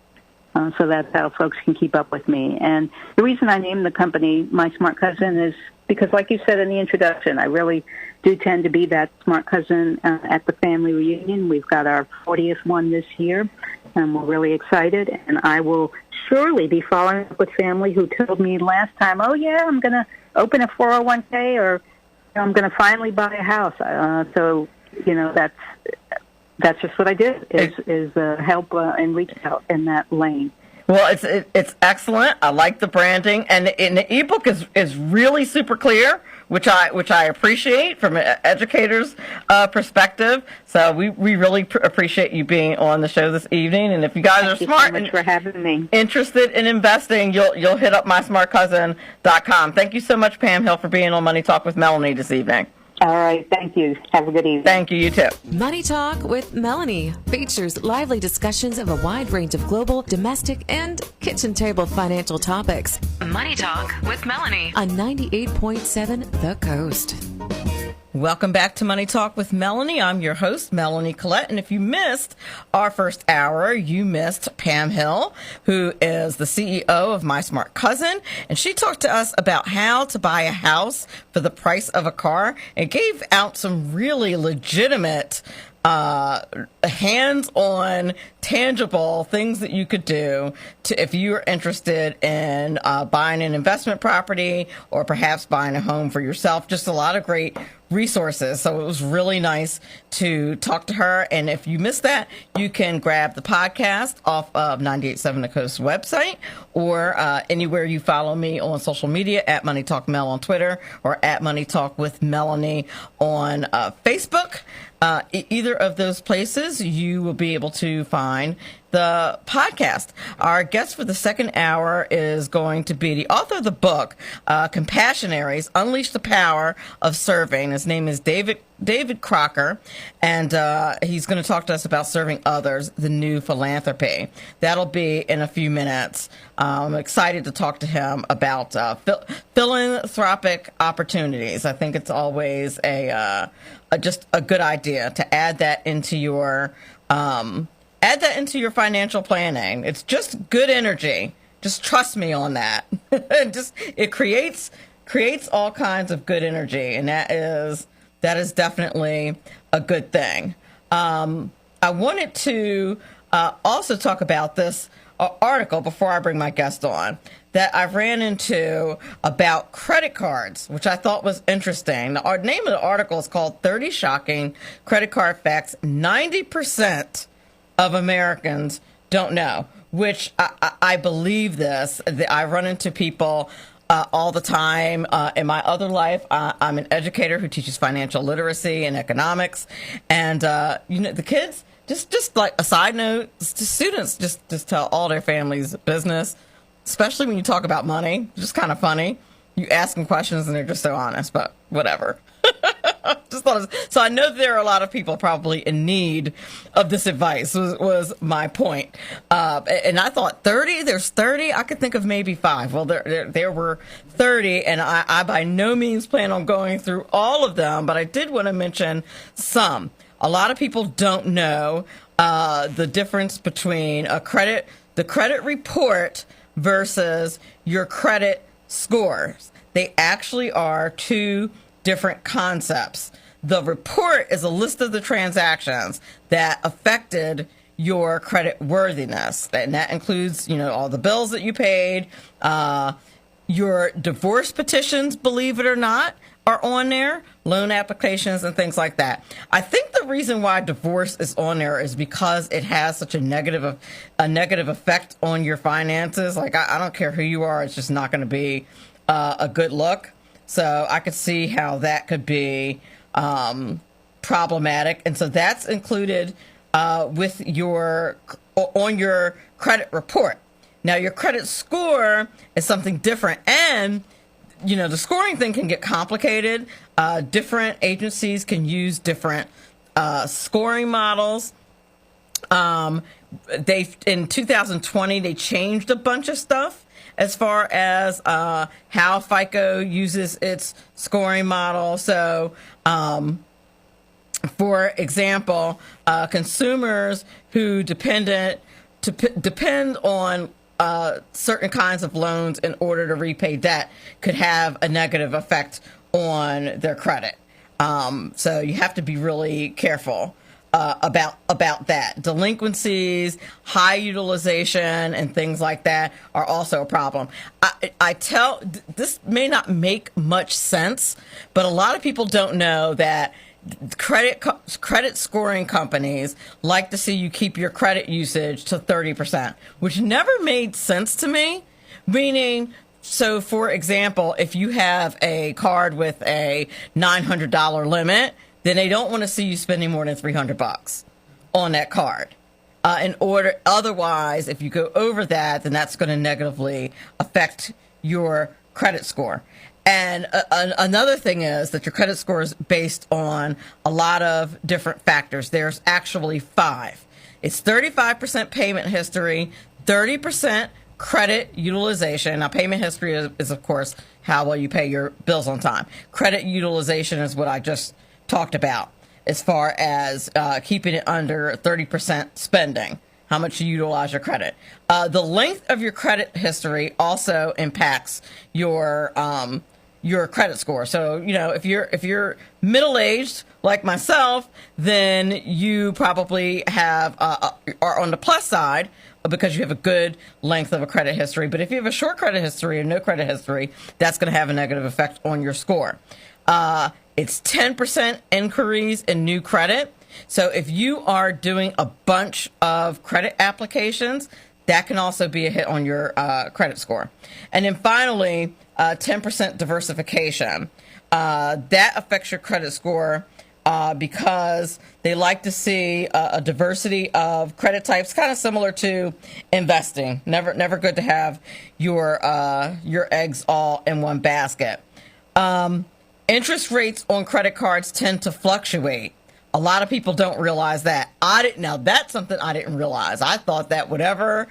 [SPEAKER 3] So that's how folks can keep up with me. And the reason I named the company My Smart Cousin is because, like you said in the introduction, I really do tend to be that smart cousin at the family reunion. We've got our 40th one this year, and we're really excited. And I will surely be following up with family who told me last time, I'm going to open a 401k, or I'm going to finally buy a house. That's just what I did, is help and reach out in that lane.
[SPEAKER 2] Well, it's excellent. I like the branding, and the ebook is really super clear, which I appreciate from an educator's perspective. So we really appreciate you being on the show this evening. And if you guys are smart
[SPEAKER 3] and for having me,
[SPEAKER 2] interested in investing, you'll hit up mysmartcousin.com. Thank you so much, Pam Hill, for being on Money Talk with Melanie this evening.
[SPEAKER 3] All right. Thank you. Have a good evening.
[SPEAKER 2] Thank you. You too.
[SPEAKER 1] Money Talk with Melanie features lively discussions of a wide range of global, domestic, and kitchen table financial topics. Money Talk with Melanie on 98.7 The Coast.
[SPEAKER 2] Welcome back to Money Talk with Melanie. I'm your host, Melanie Collette. And if you missed our first hour, you missed Pam Hill, who is the CEO of My Smart Cousin. And she talked to us about how to buy a house for the price of a car and gave out some really legitimate hands-on, tangible things that you could do if you're interested in buying an investment property or perhaps buying a home for yourself. Just a lot of great resources. So it was really nice to talk to her. And if you missed that, you can grab the podcast off of 98.7 The Coast website, or anywhere you follow me on social media, at Money Talk Mel on Twitter, or at Money Talk with Melanie on Facebook. Either of those places, you will be able to find the podcast. Our guest for the second hour is going to be the author of the book, Compassionaries, Unleash the Power of Serving. His name is David Crocker, and he's going to talk to us about serving others, the new philanthropy. That'll be in a few minutes. I'm excited to talk to him about philanthropic opportunities. I think it's always just a good idea to add that into your financial planning. It's just good energy just trust me on that. It creates all kinds of good energy, and that is definitely a good thing. I wanted to also talk about this article before I bring my guest on that I ran into about credit cards, which I thought was interesting. The name of the article is called 30 Shocking Credit Card Facts 90% of Americans Don't Know, which I believe this. I run into people all the time. In my other life, I'm an educator who teaches financial literacy and economics. And, the kids, just like a side note, students just tell all their families' business, especially when you talk about money. It's just kind of funny. You ask them questions and they're just so honest, but whatever. So I know there are a lot of people probably in need of this advice was my point. And I thought there's 30. I could think of maybe 5. Well, there were 30, and I by no means plan on going through all of them, but I did want to mention some. A lot of people don't know the difference between the credit report versus your credit scores. They actually are two different concepts. The report is a list of the transactions that affected your credit worthiness, and that includes, all the bills that you paid, your divorce petitions, believe it or not, are on there, loan applications and things like that. I think the reason why divorce is on there is because it has such a negative effect on your finances. Like, I don't care who you are, it's just not going to be a good look. So I could see how that could be problematic. And so that's included on your credit report. Now, your credit score is something different. And, the scoring thing can get complicated. Different agencies can use different scoring models. In 2020, they changed a bunch of stuff as far as how FICO uses its scoring model. So, for example, consumers who depend on certain kinds of loans in order to repay debt could have a negative effect on their credit. So you have to be really careful about that. Delinquencies, high utilization, and things like that are also a problem. This may not make much sense, but a lot of people don't know that credit scoring companies like to see you keep your credit usage to 30%, which never made sense to me. Meaning, so for example, if you have a card with a $900 limit, then they don't want to see you spending more than $300 on that card. Otherwise, if you go over that, then that's going to negatively affect your credit score. And another thing is that your credit score is based on a lot of different factors. There's actually 5. It's 35% payment history, 30% credit utilization. Now, payment history is, of course, how well you pay your bills on time. Credit utilization is what I just talked about as far as keeping it under 30% spending, how much you utilize your credit. The length of your credit history also impacts your credit score. So, if you're middle-aged like myself, then you probably are on the plus side because you have a good length of a credit history. But if you have a short credit history or no credit history, that's going to have a negative effect on your score. It's 10% inquiries in new credit. So if you are doing a bunch of credit applications, that can also be a hit on your credit score. And then finally, 10% diversification. That affects your credit score because they like to see a diversity of credit types, kind of similar to investing. Never good to have your eggs all in one basket. Interest rates on credit cards tend to fluctuate. A lot of people don't realize that. Now that's something I didn't realize. I thought that whatever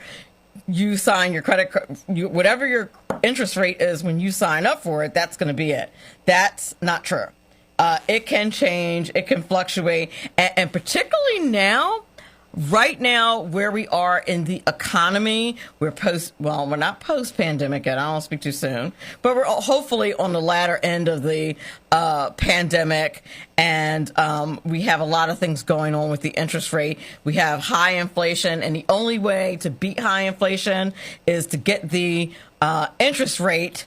[SPEAKER 2] you sign your credit card, whatever your interest rate is when you sign up for it, that's going to be it. That's not true. It can change. It can fluctuate. And particularly now, right now, where we are in the economy, we're not post-pandemic yet. I don't speak too soon, but we're hopefully on the latter end of the pandemic, and we have a lot of things going on with the interest rate. We have high inflation, and the only way to beat high inflation is to get the interest rate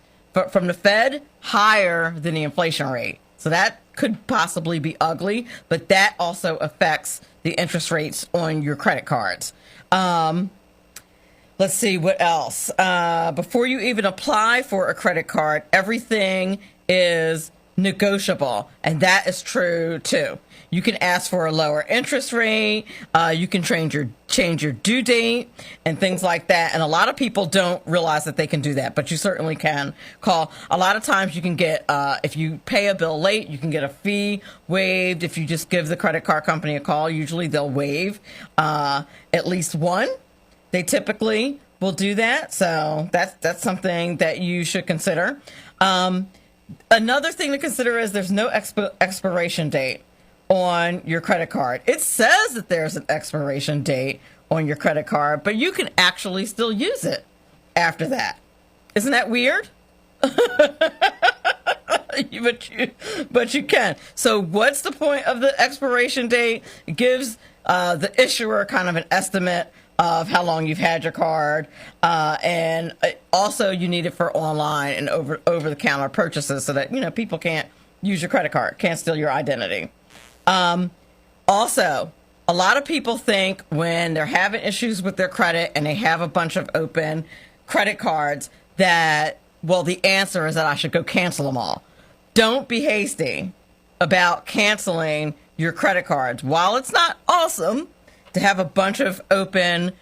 [SPEAKER 2] from the Fed higher than the inflation rate. So that could possibly be ugly, but that also affects the interest rates on your credit cards. Let's see what else. Before you even apply for a credit card, everything is negotiable, and that is true too. You can ask for a lower interest rate. You can change your due date and things like that. And a lot of people don't realize that they can do that, but you certainly can call. A lot of times you can get, if you pay a bill late, you can get a fee waived. If you just give the credit card company a call, usually they'll waive at least one. They typically will do that. So that's something that you should consider. Another thing to consider is there's no expiration date on your credit card. It says that there's an expiration date on your credit card, but you can actually still use it after that. Isn't that weird? But you can. So what's the point of the expiration date? It gives the issuer kind of an estimate of how long you've had your card, and also you need it for online and over-the-counter purchases so that people can't use your credit card, can't steal your identity. Also, a lot of people think when they're having issues with their credit and they have a bunch of open credit cards that, well, the answer is that I should go cancel them all. Don't be hasty about canceling your credit cards. While it's not awesome to have a bunch of open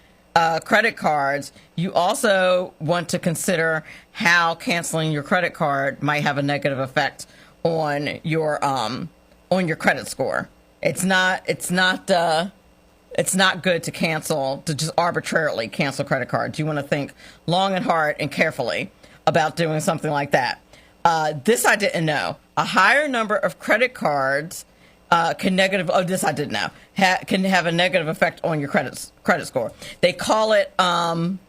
[SPEAKER 2] credit cards, you also want to consider how canceling your credit card might have a negative effect on your credit score. It's not good to just arbitrarily cancel credit cards. You want to think long and hard and carefully about doing something like that. This I didn't know. A higher number of credit cards can have a negative effect on your credit score. They call it,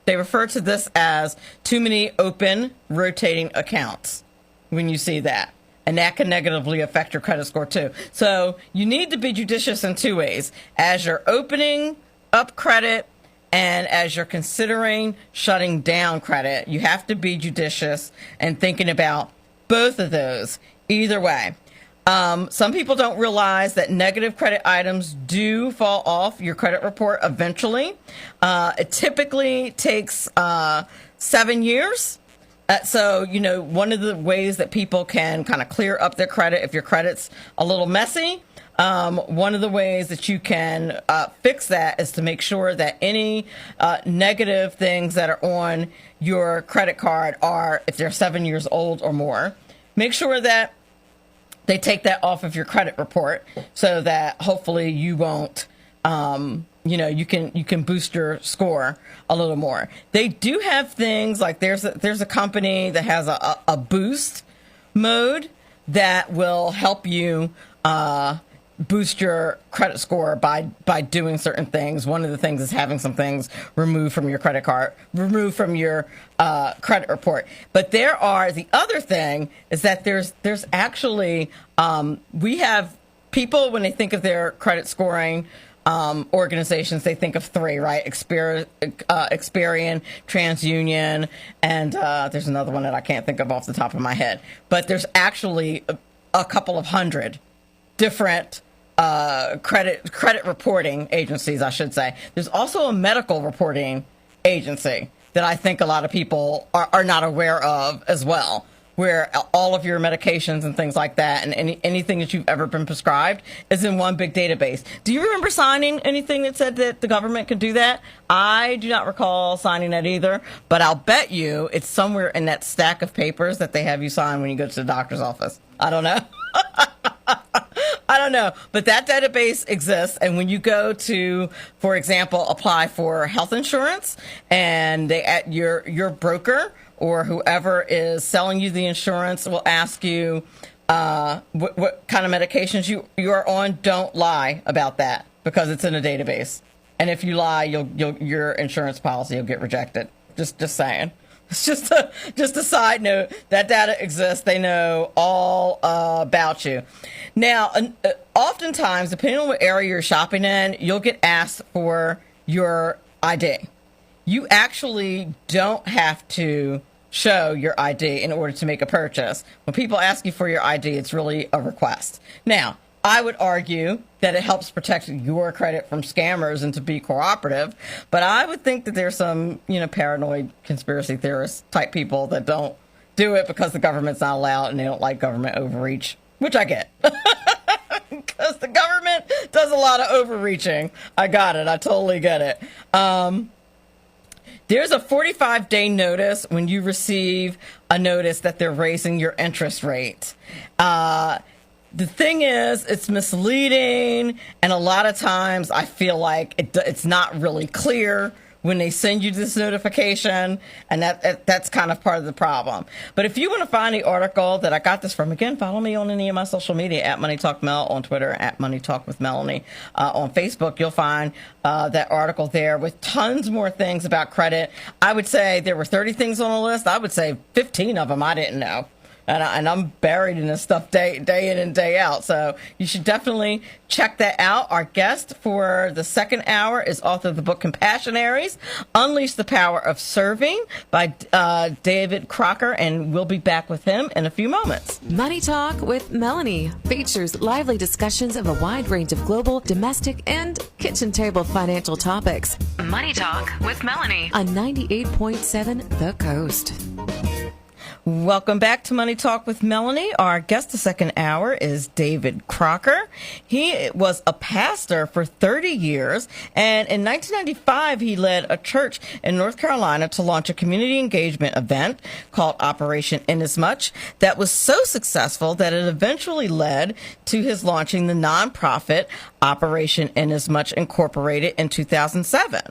[SPEAKER 2] they refer to this as too many open rotating accounts when you see that. And that can negatively affect your credit score too. So you need to be judicious in two ways. As you're opening up credit and as you're considering shutting down credit, you have to be judicious and thinking about both of those either way. Some people don't realize that negative credit items do fall off your credit report eventually. It typically takes 7 years. So, one of the ways that people can kind of clear up their credit if your credit's a little messy, one of the ways that you can fix that is to make sure that any negative things that are on your credit card are, if they're 7 years old or more, make sure that they take that off of your credit report so that hopefully you won't, you can boost your score a little more. They do have things like there's a company that has a boost mode that will help you boost your credit score by doing certain things. One of the things is having some things removed from your credit report. But the other thing is that there's actually, we have people, when they think of their credit scoring organizations, they think of three, right? Experian, TransUnion, and there's another one that I can't think of off the top of my head. But there's actually a couple of hundred different credit reporting agencies, I should say. There's also a medical reporting agency that I think a lot of people are not aware of as well, where all of your medications and things like that and anything that you've ever been prescribed is in one big database. Do you remember signing anything that said that the government could do that? I do not recall signing that either, but I'll bet you it's somewhere in that stack of papers that they have you sign when you go to the doctor's office. I don't know. I don't know, but that database exists. And when you go to, for example, apply for health insurance, and your broker or whoever is selling you the insurance will ask you what kind of medications you are on, don't lie about that because it's in a database. And if you lie, your insurance policy will get rejected. Just saying. It's just a side note. That data exists. They know all about you. Now, oftentimes, depending on what area you're shopping in, you'll get asked for your ID. You actually don't have to show your ID in order to make a purchase. When people ask you for your ID, it's really a request. Now, I would argue that it helps protect your credit from scammers and to be cooperative, but I would think that there's some, paranoid conspiracy theorist type people that don't do it because the government's not allowed and they don't like government overreach, which I get. Because the government does a lot of overreaching. I got it. I totally get it. There's a 45-day notice when you receive a notice that they're raising your interest rate. The thing is, it's misleading, and a lot of times I feel like it's not really clear when they send you this notification, and that's kind of part of the problem. But if you want to find the article that I got this from, again, follow me on any of my social media, at Money Talk Mel on Twitter, at Money Talk with Melanie on Facebook. You'll find that article there with tons more things about credit. I would say there were 30 things on the list. I would say 15 of them I didn't know. And I'm buried in this stuff day in and day out. So you should definitely check that out. Our guest for the second hour is author of the book Compassionaries, Unleash the Power of Serving by David Crocker. And we'll be back with him in a few moments.
[SPEAKER 1] Money Talk with Melanie features lively discussions of a wide range of global, domestic, and kitchen table financial topics. Money Talk with Melanie on 98.7 The Coast.
[SPEAKER 2] Welcome back to Money Talk with Melanie. Our guest the second hour is David Crocker. He was a pastor for 30 years, and in 1995, he led a church in North Carolina to launch a community engagement event called Operation Inasmuch that was so successful that it eventually led to his launching the nonprofit Operation Inasmuch Incorporated in 2007.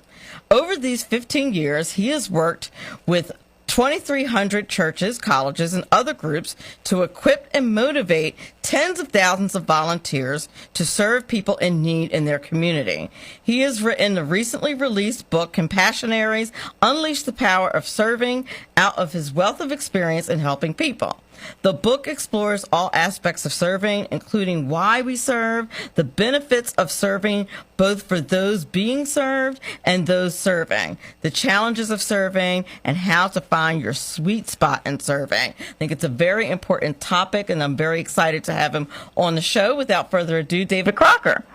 [SPEAKER 2] Over these 15 years, he has worked with 2,300 churches, colleges, and other groups to equip and motivate tens of thousands of volunteers to serve people in need in their community. He has written the recently released book, Compassionaries, Unleash the Power of Serving, out of his wealth of experience in helping people. The book explores all aspects of serving, including why we serve, the benefits of serving, both for those being served and those serving, the challenges of serving, and how to find your sweet spot in serving. I think it's a very important topic, and I'm very excited to have him on the show. Without further ado, David Crocker.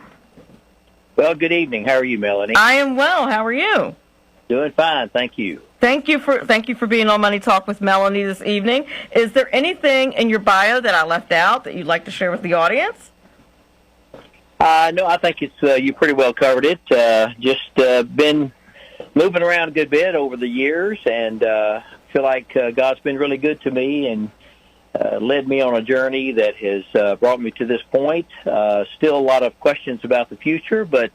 [SPEAKER 4] Well, good evening. How are you, Melanie?
[SPEAKER 2] I am well. How are you?
[SPEAKER 4] Doing fine, thank you.
[SPEAKER 2] Thank you for being on Money Talk with Melanie this evening. Is there anything in your bio that I left out that you'd like to share with the audience?
[SPEAKER 4] No, I think it's you pretty well covered it. Just been moving around a good bit over the years, and feel like God's been really good to me and led me on a journey that has brought me to this point. Still a lot of questions about the future, but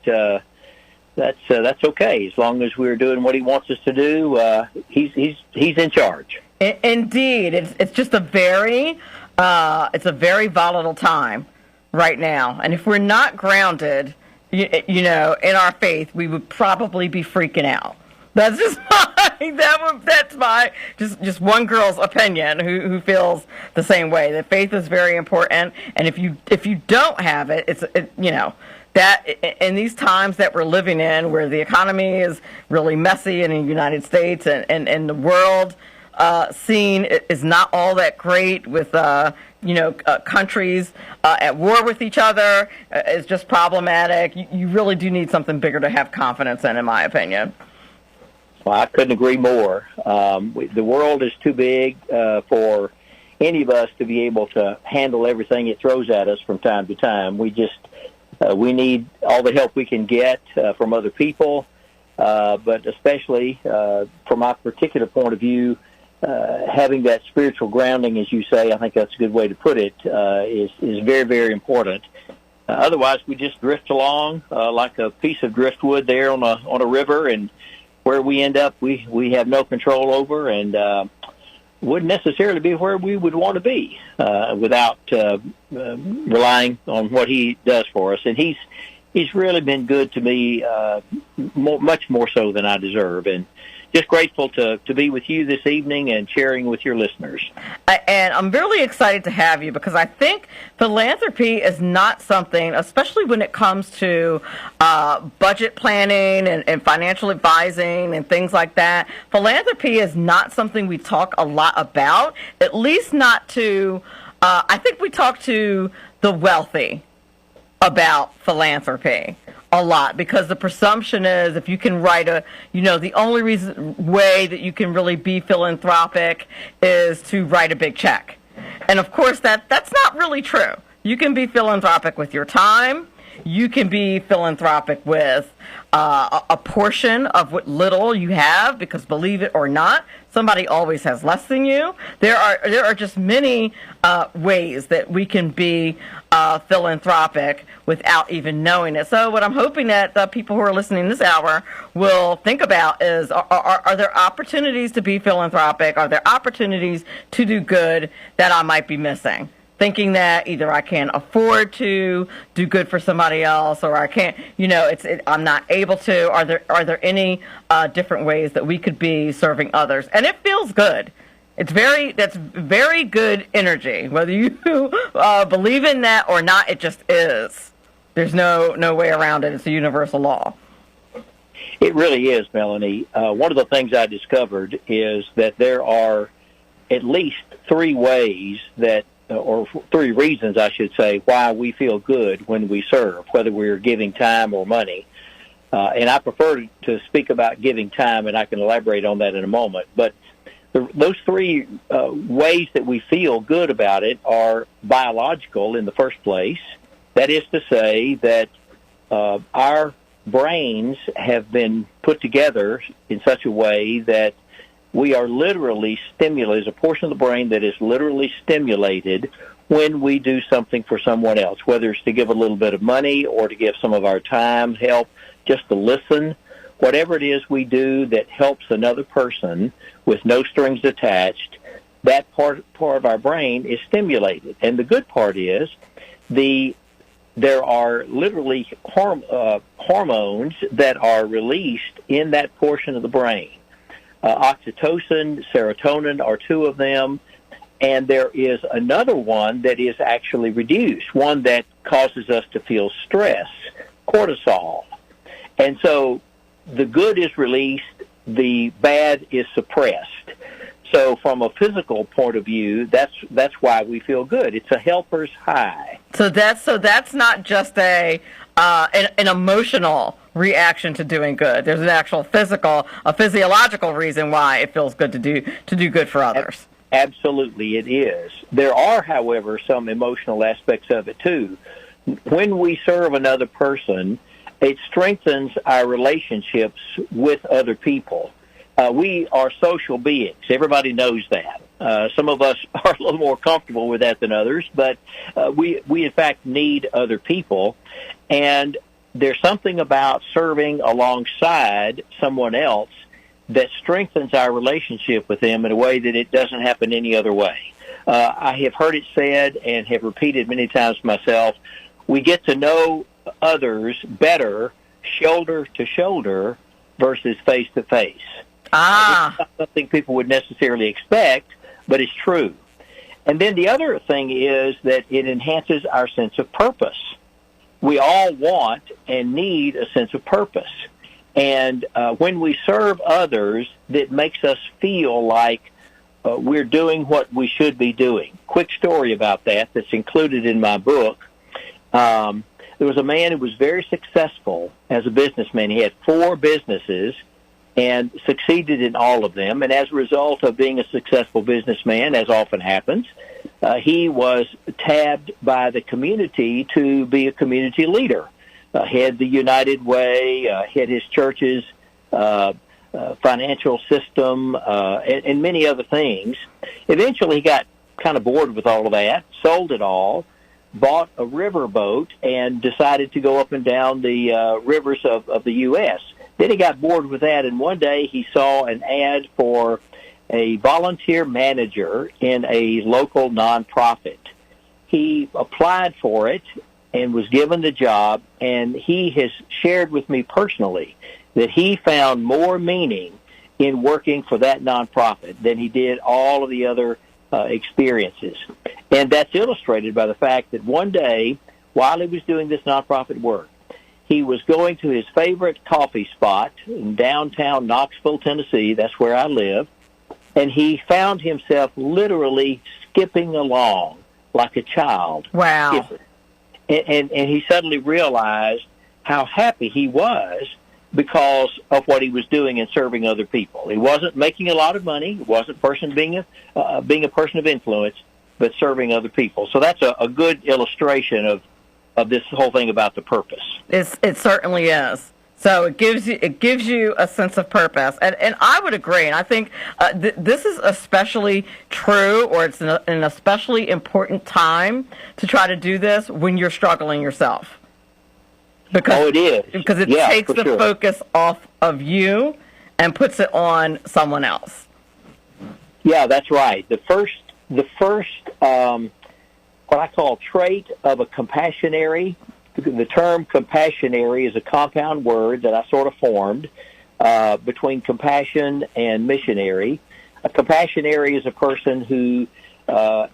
[SPEAKER 4] that's okay as long as we're doing what He wants us to do. He's in charge.
[SPEAKER 2] Indeed, it's just a very volatile time right now, and if we're not grounded, in our faith, we would probably be freaking out. That's just my just one girl's opinion who feels the same way. That faith is very important, and if you don't have it, that in these times that we're living in, where the economy is really messy in the United States and the world scene is not all that great with countries at war with each other, is just problematic. You really do need something bigger to have confidence in my opinion.
[SPEAKER 4] Well, I couldn't agree more. The world is too big for any of us to be able to handle everything it throws at us from time to time. We need all the help we can get from other people, but especially from my particular point of view, having that spiritual grounding, as you say, I think that's a good way to put it, is very, very important. Otherwise, we just drift along like a piece of driftwood there on a river, and where we end up, we have no control over, and wouldn't necessarily be where we would want to be without relying on what He does for us. And He's he's really been good to me, much more so than I deserve. And just grateful to be with you this evening and sharing with your listeners.
[SPEAKER 2] And I'm really excited to have you because I think philanthropy is not something, especially when it comes to budget planning and financial advising and things like that. Philanthropy is not something we talk a lot about, at least not to, I think we talk to the wealthy about philanthropy a lot, because the presumption is if you can write the only way that you can really be philanthropic is to write a big check. And of course that's not really true. You can be philanthropic with your time. You can be philanthropic with a portion of what little you have, because believe it or not, somebody always has less than you. There are just many ways that we can be philanthropic without even knowing it. So what I'm hoping that the people who are listening this hour will think about is, are there opportunities to be philanthropic? Are there opportunities to do good that I might be missing? Thinking that either I can't afford to do good for somebody else, or I can't, I'm not able to. Are there any different ways that we could be serving others? And it feels good. That's very good energy. Whether you believe in that or not, it just is. There's no way around it. It's a universal law.
[SPEAKER 4] It really is, Melanie. One of the things I discovered is that there are at least three ways or three reasons, I should say, why we feel good when we serve, whether we're giving time or money. And I prefer to speak about giving time, and I can elaborate on that in a moment. But those three ways that we feel good about it are biological in the first place. That is to say that our brains have been put together in such a way that we are literally stimulated. There's a portion of the brain that is literally stimulated when we do something for someone else, whether it's to give a little bit of money or to give some of our time, help, just to listen. Whatever it is we do that helps another person with no strings attached, that part of our brain is stimulated. And the good part is there are literally hormones that are released in that portion of the brain. Oxytocin, serotonin are two of them, and there is another one that is actually reduced, one that causes us to feel stress, cortisol. And so the good is released, the bad is suppressed. So from a physical point of view, that's why we feel good. It's a helper's high.
[SPEAKER 2] So that's not just an emotional reaction to doing good. There's an actual physiological reason why it feels good to do good for others.
[SPEAKER 4] Absolutely, it is. There are, however, some emotional aspects of it too. When we serve another person, it strengthens our relationships with other people. We are social beings. Everybody knows that. Some of us are a little more comfortable with that than others, but we in fact need other people. And there's something about serving alongside someone else that strengthens our relationship with them in a way that it doesn't happen any other way. I have heard it said and have repeated many times myself, we get to know others better shoulder to shoulder versus face to face. It's not something people would necessarily expect, but it's true. And then the other thing is that it enhances our sense of purpose. We all want and need a sense of purpose. And when we serve others, that makes us feel like we're doing what we should be doing. Quick story about that's included in my book. There was a man who was very successful as a businessman. He had 4 businesses and succeeded in all of them. And as a result of being a successful businessman, as often happens, he was tabbed by the community to be a community leader. Head the United Way, head his church's financial system, and many other things. Eventually, he got kind of bored with all of that, sold it all, bought a riverboat, and decided to go up and down the rivers of the U.S. Then he got bored with that, and one day he saw an ad for a volunteer manager in a local nonprofit. He applied for it, and was given the job, and he has shared with me personally that he found more meaning in working for that nonprofit than he did all of the other experiences. And that's illustrated by the fact that one day, while he was doing this nonprofit work, he was going to his favorite coffee spot in downtown Knoxville, Tennessee. That's where I live. And he found himself literally skipping along like a child.
[SPEAKER 2] Wow.
[SPEAKER 4] And he suddenly realized how happy he was because of what he was doing in serving other people. He wasn't making a lot of money. He wasn't being a person of influence, but serving other people. So that's a good illustration of this whole thing about the purpose.
[SPEAKER 2] It certainly is. So it gives you a sense of purpose, and I would agree. And I think this is especially true, or it's an especially important time to try to do this when you're struggling yourself. Because
[SPEAKER 4] it is.
[SPEAKER 2] Because it takes the focus off of you and puts it on someone else.
[SPEAKER 4] Yeah, that's right. The first what I call trait of a compassionary. The term compassionary is a compound word that I sort of formed between compassion and missionary. A compassionary is a person who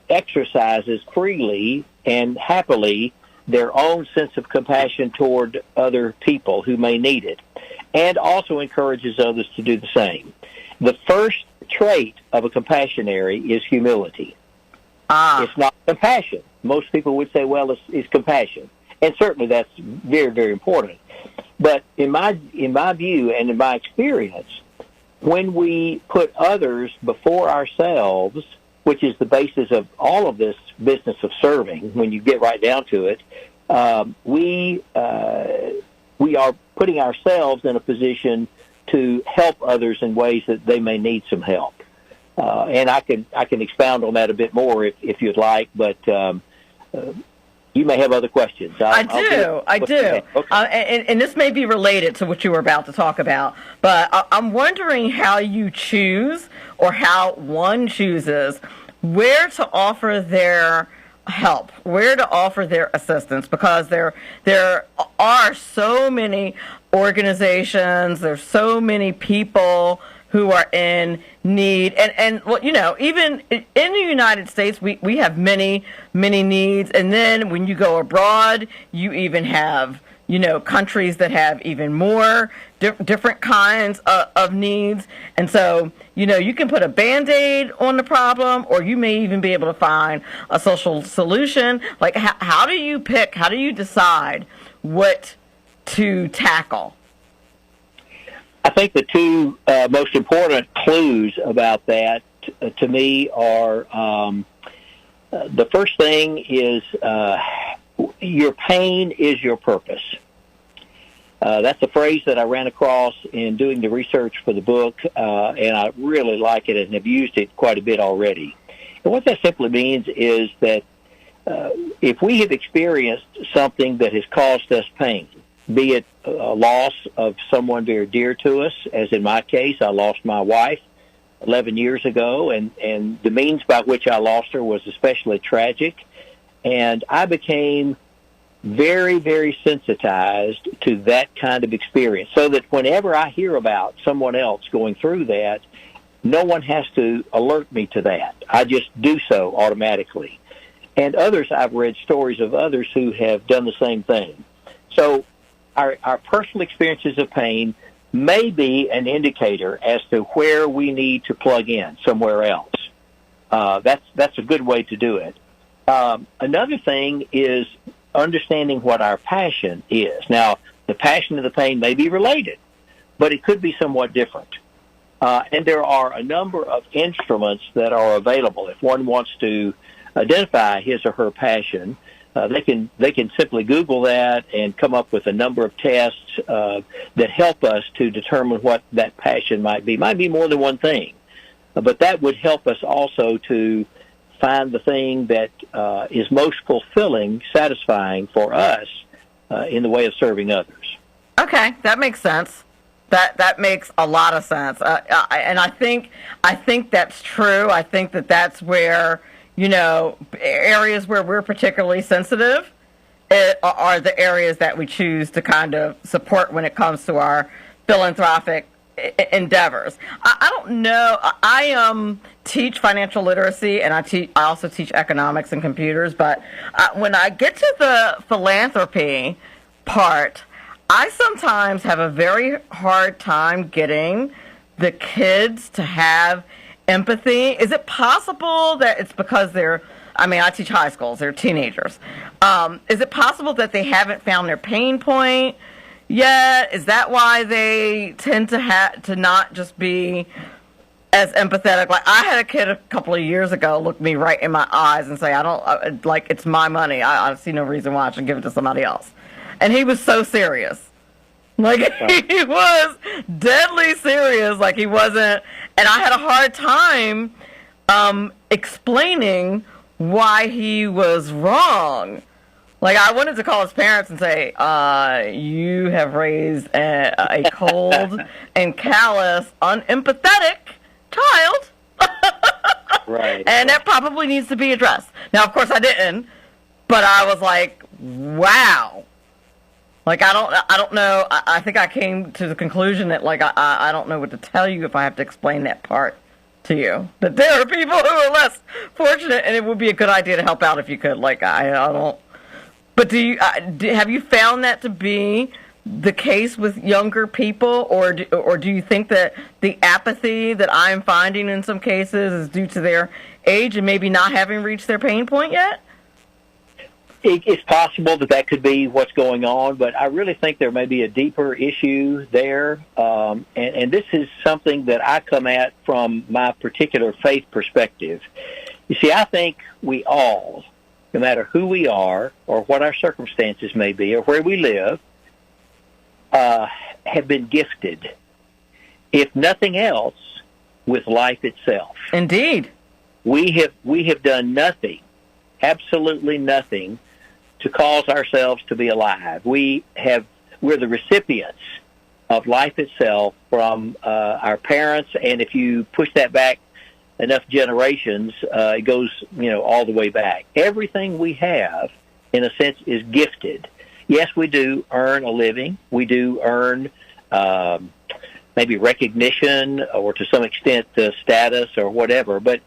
[SPEAKER 4] exercises freely and happily their own sense of compassion toward other people who may need it, and also encourages others to do the same. The first trait of a compassionary is humility. It's not compassion. Most people would say, well, it's compassion. And certainly that's very, very important. But in my view and in my experience, when we put others before ourselves, which is the basis of all of this business of serving, when you get right down to it, we are putting ourselves in a position to help others in ways that they may need some help. And I can expound on that a bit more if you'd like, but you may have other questions.
[SPEAKER 2] I do. Okay. And this may be related to what you were about to talk about, but I'm wondering how you choose, or how one chooses, where to offer their help, where to offer their assistance, because there are so many organizations, there's so many people who are in need, and well, even in the United States, we have many needs, and then when you go abroad, you even have countries that have even more different kinds of needs, and so you can put a Band-Aid on the problem, or you may even be able to find a social solution. Like how do you decide what to tackle?
[SPEAKER 4] I think the two most important clues about that to me are the first thing is your pain is your purpose. That's a phrase that I ran across in doing the research for the book, and I really like it and have used it quite a bit already. And what that simply means is that if we have experienced something that has caused us pain, be it a loss of someone very dear to us, as in my case, I lost my wife 11 years ago, and the means by which I lost her was especially tragic, and I became very, very sensitized to that kind of experience, so that whenever I hear about someone else going through that, no one has to alert me to that. I just do so automatically. And others, I've read stories of others who have done the same thing. So our personal experiences of pain may be an indicator as to where we need to plug in somewhere else. That's a good way to do it. Another thing is understanding what our passion is. Now, the passion and the pain may be related, but it could be somewhat different. And there are a number of instruments that are available. If one wants to identify his or her passion, they can simply Google that and come up with a number of tests that help us to determine what that passion might be. Might be more than one thing, but that would help us also to find the thing that is most fulfilling, satisfying for us in the way of serving others.
[SPEAKER 2] Okay, that makes sense. That makes a lot of sense, and I think that's true. I think that's where areas where we're particularly sensitive are the areas that we choose to kind of support when it comes to our philanthropic endeavors. I don't know. I teach financial literacy, and I also teach economics and computers. But when I get to the philanthropy part, I sometimes have a very hard time getting the kids to have empathy. Is it possible that it's because I teach high schools, they're teenagers. Is it possible that they haven't found their pain point yet? Is that why they tend to not just be as empathetic? Like, I had a kid a couple of years ago look me right in my eyes and say, it's my money. I see no reason why I should give it to somebody else. And he was so serious. Like, he was deadly serious. Like, he wasn't, and I had a hard time explaining why he was wrong. Like, I wanted to call his parents and say, you have raised a cold and callous, unempathetic child.
[SPEAKER 4] Right.
[SPEAKER 2] And that probably needs to be addressed. Now, of course, I didn't, but I was like, wow. Like, I don't know. I think I came to the conclusion that, like, I don't know what to tell you if I have to explain that part to you. That there are people who are less fortunate, and it would be a good idea to help out if you could. Like, I don't. But have you found that to be the case with younger people, or do you think that the apathy that I'm finding in some cases is due to their age and maybe not having reached their pain point yet?
[SPEAKER 4] It's possible that could be what's going on, but I really think there may be a deeper issue there. And this is something that I come at from my particular faith perspective. You see, I think we all, no matter who we are or what our circumstances may be or where we live, have been gifted, if nothing else, with life itself.
[SPEAKER 2] Indeed.
[SPEAKER 4] We have done nothing, absolutely nothing, to cause ourselves to be alive. We're the recipients of life itself from our parents, and if you push that back enough generations, it goes, all the way back. Everything we have, in a sense, is gifted. Yes, we do earn a living. We do earn maybe recognition or, to some extent, status or whatever. But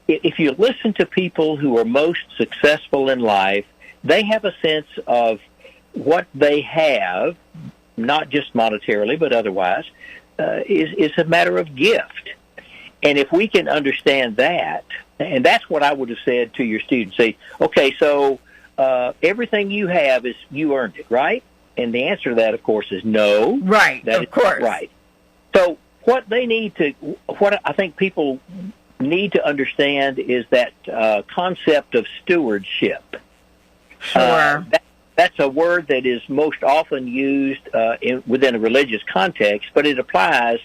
[SPEAKER 4] if you listen to people who are most successful in life, they have a sense of what they have, not just monetarily, but otherwise, is a matter of gift. And if we can understand that, and that's what I would have said to your students, say, okay, so everything you have is you earned it, right? And the answer to that, of course, is no.
[SPEAKER 2] Right,
[SPEAKER 4] that
[SPEAKER 2] of course.
[SPEAKER 4] Right. So what I think people need to understand is that concept of stewardship.
[SPEAKER 2] Sure.
[SPEAKER 4] That's a word that is most often used within a religious context, but it applies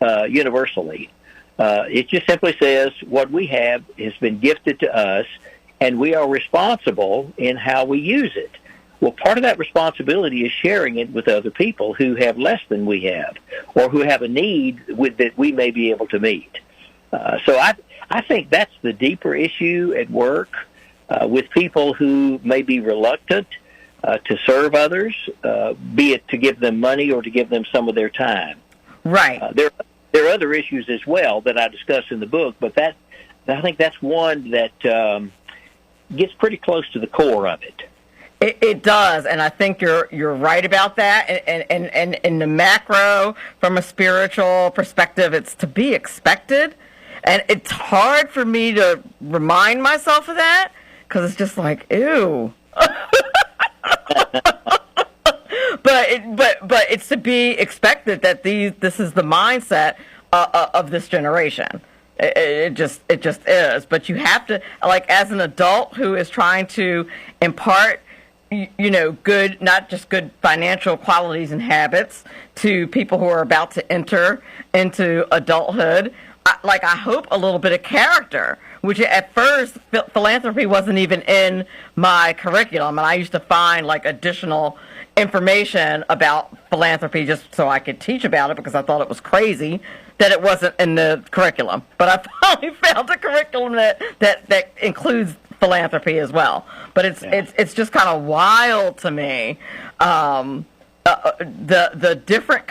[SPEAKER 4] universally. It just simply says what we have has been gifted to us, and we are responsible in how we use it. Well, part of that responsibility is sharing it with other people who have less than we have, or who have a need that we may be able to meet. So I think that's the deeper issue at work with people who may be reluctant to serve others, be it to give them money or to give them some of their time.
[SPEAKER 2] Right.
[SPEAKER 4] There are other issues as well that I discuss in the book, but I think that's one that gets pretty close to the core of it.
[SPEAKER 2] It does, and I think you're right about that. And in the macro, from a spiritual perspective, it's to be expected, and it's hard for me to remind myself of that because it's just like, ew. But it's to be expected that this is the mindset of this generation. It just is. But you have to, like, as an adult who is trying to impart, good, not just good financial qualities and habits to people who are about to enter into adulthood, I hope a little bit of character, which at first philanthropy wasn't even in my curriculum, and I used to find additional information about philanthropy just so I could teach about it because I thought it was crazy that it wasn't in the curriculum. But I finally found a curriculum that includes philanthropy as well. But it's just kind of wild to me, the different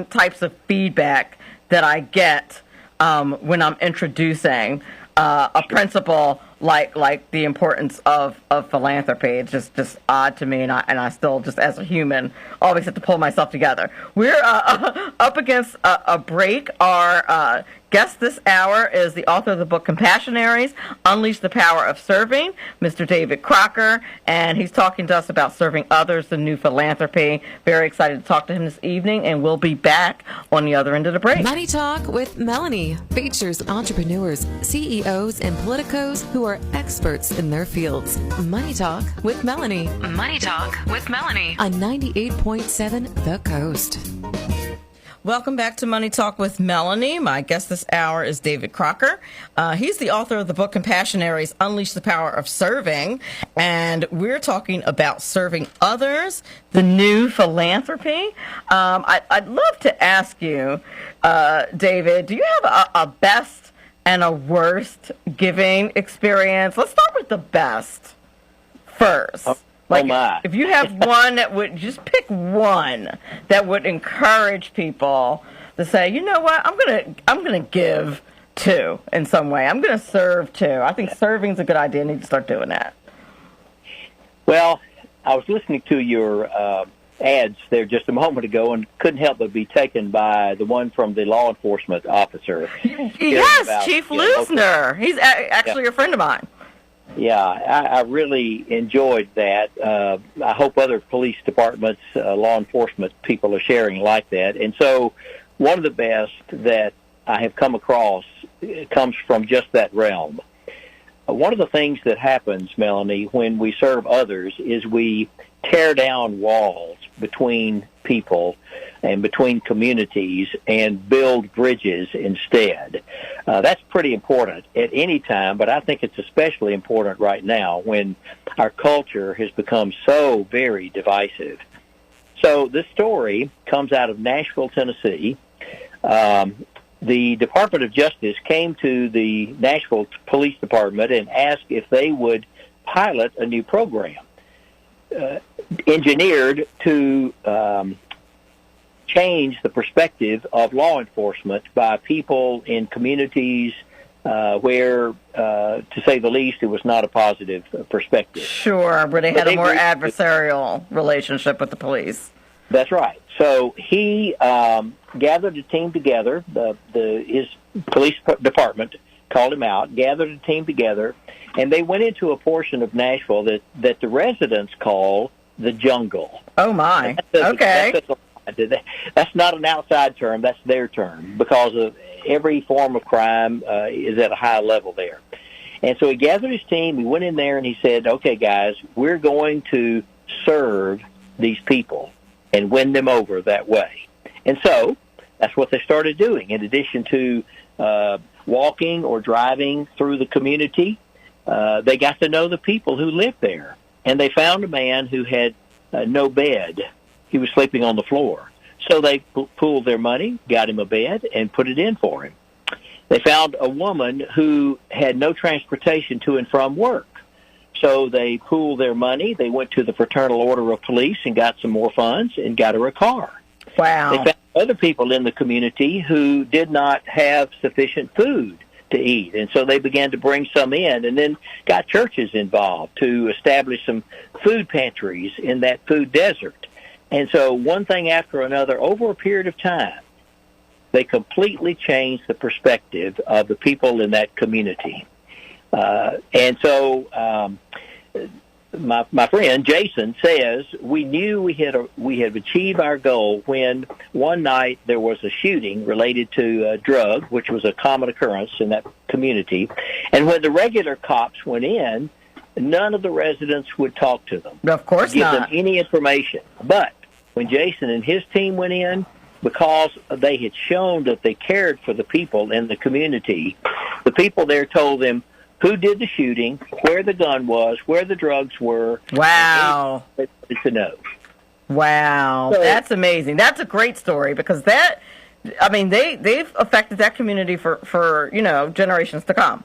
[SPEAKER 2] types of feedback that I get when I'm introducing a principle like the importance of philanthropy. It's just odd to me, and I still, just as a human, always have to pull myself together. We're up against a break. Our guest this hour is the author of the book Compassionaries, Unleash the Power of Serving, Mr. David Crocker, and he's talking to us about serving others, the new philanthropy. Very excited to talk to him this evening, and we'll be back on the other end of the break.
[SPEAKER 1] Money Talk with Melanie features entrepreneurs, CEOs, and politicos who are experts in their fields. Money Talk with Melanie. Money Talk with Melanie on 98.7 The Coast.
[SPEAKER 2] Welcome back to Money Talk with Melanie. My guest this hour is David Crocker. He's the author of the book Compassionaries, Unleash the Power of Serving. And we're talking about serving others, the new philanthropy. I'd love to ask you, David, do you have a best and a worst giving experience? Let's start with the best first.
[SPEAKER 4] Like,
[SPEAKER 2] if you have one that would, just pick one that would encourage people to say, you know what, I'm gonna give to in some way. I'm gonna serve to. I think serving's a good idea. I need to start doing that.
[SPEAKER 4] Well, I was listening to your ads there just a moment ago and couldn't help but be taken by the one from the law enforcement officer.
[SPEAKER 2] Yes, Chief Lusner. He's actually a friend of mine.
[SPEAKER 4] Yeah, I really enjoyed that. I hope other police departments, law enforcement people are sharing like that. And so one of the best that I have come across comes from just that realm. One of the things that happens, Melanie, when we serve others is we tear down walls between people and between communities and build bridges instead. That's pretty important at any time, but I think it's especially important right now when our culture has become so very divisive. So this story comes out of Nashville, Tennessee. The Department of Justice came to the Nashville Police Department and asked if they would pilot a new program engineered to change the perspective of law enforcement by people in communities where, to say the least, it was not a positive perspective.
[SPEAKER 2] Sure, where they had a more adversarial relationship with the police.
[SPEAKER 4] That's right. So he gathered a team together. His police department called him out, gathered a team together, and they went into a portion of Nashville that the residents call the jungle.
[SPEAKER 2] Oh, my. Okay.
[SPEAKER 4] That's not an outside term. That's their term because of every form of crime is at a high level there. And so he gathered his team. He went in there and he said, okay, guys, we're going to serve these people and win them over that way. And so that's what they started doing. In addition to walking or driving through the community, they got to know the people who lived there. And they found a man who had no bed. He was sleeping on the floor. So they pooled their money, got him a bed, and put it in for him. They found a woman who had no transportation to and from work. So they pooled their money. They went to the Fraternal Order of Police and got some more funds and got her a car.
[SPEAKER 2] Wow.
[SPEAKER 4] They found other people in the community who did not have sufficient food to eat. And so they began to bring some in and then got churches involved to establish some food pantries in that food desert. And so one thing after another, over a period of time, they completely changed the perspective of the people in that community. And so my friend Jason says we knew we had achieved our goal when one night there was a shooting related to a drug, which was a common occurrence in that community. And when the regular cops went in, none of the residents would talk to them.
[SPEAKER 2] Of course
[SPEAKER 4] give
[SPEAKER 2] not.
[SPEAKER 4] them any information. But when Jason and his team went in, because they had shown that they cared for the people in the community, the people there told them who did the shooting, where the gun was, where the drugs were.
[SPEAKER 2] Wow.
[SPEAKER 4] They wanted to know.
[SPEAKER 2] Wow. So, that's amazing. That's a great story because they've affected that community for generations to come.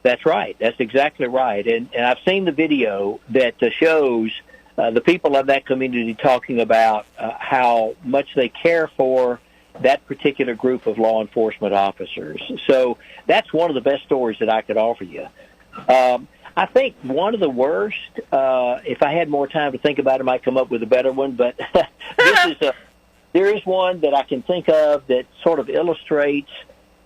[SPEAKER 4] That's right. That's exactly right. And I've seen the video that shows the people of that community talking about how much they care for that particular group of law enforcement officers. So that's one of the best stories that I could offer you. I think one of the worst, if I had more time to think about it, I might come up with a better one, but there is one that I can think of that sort of illustrates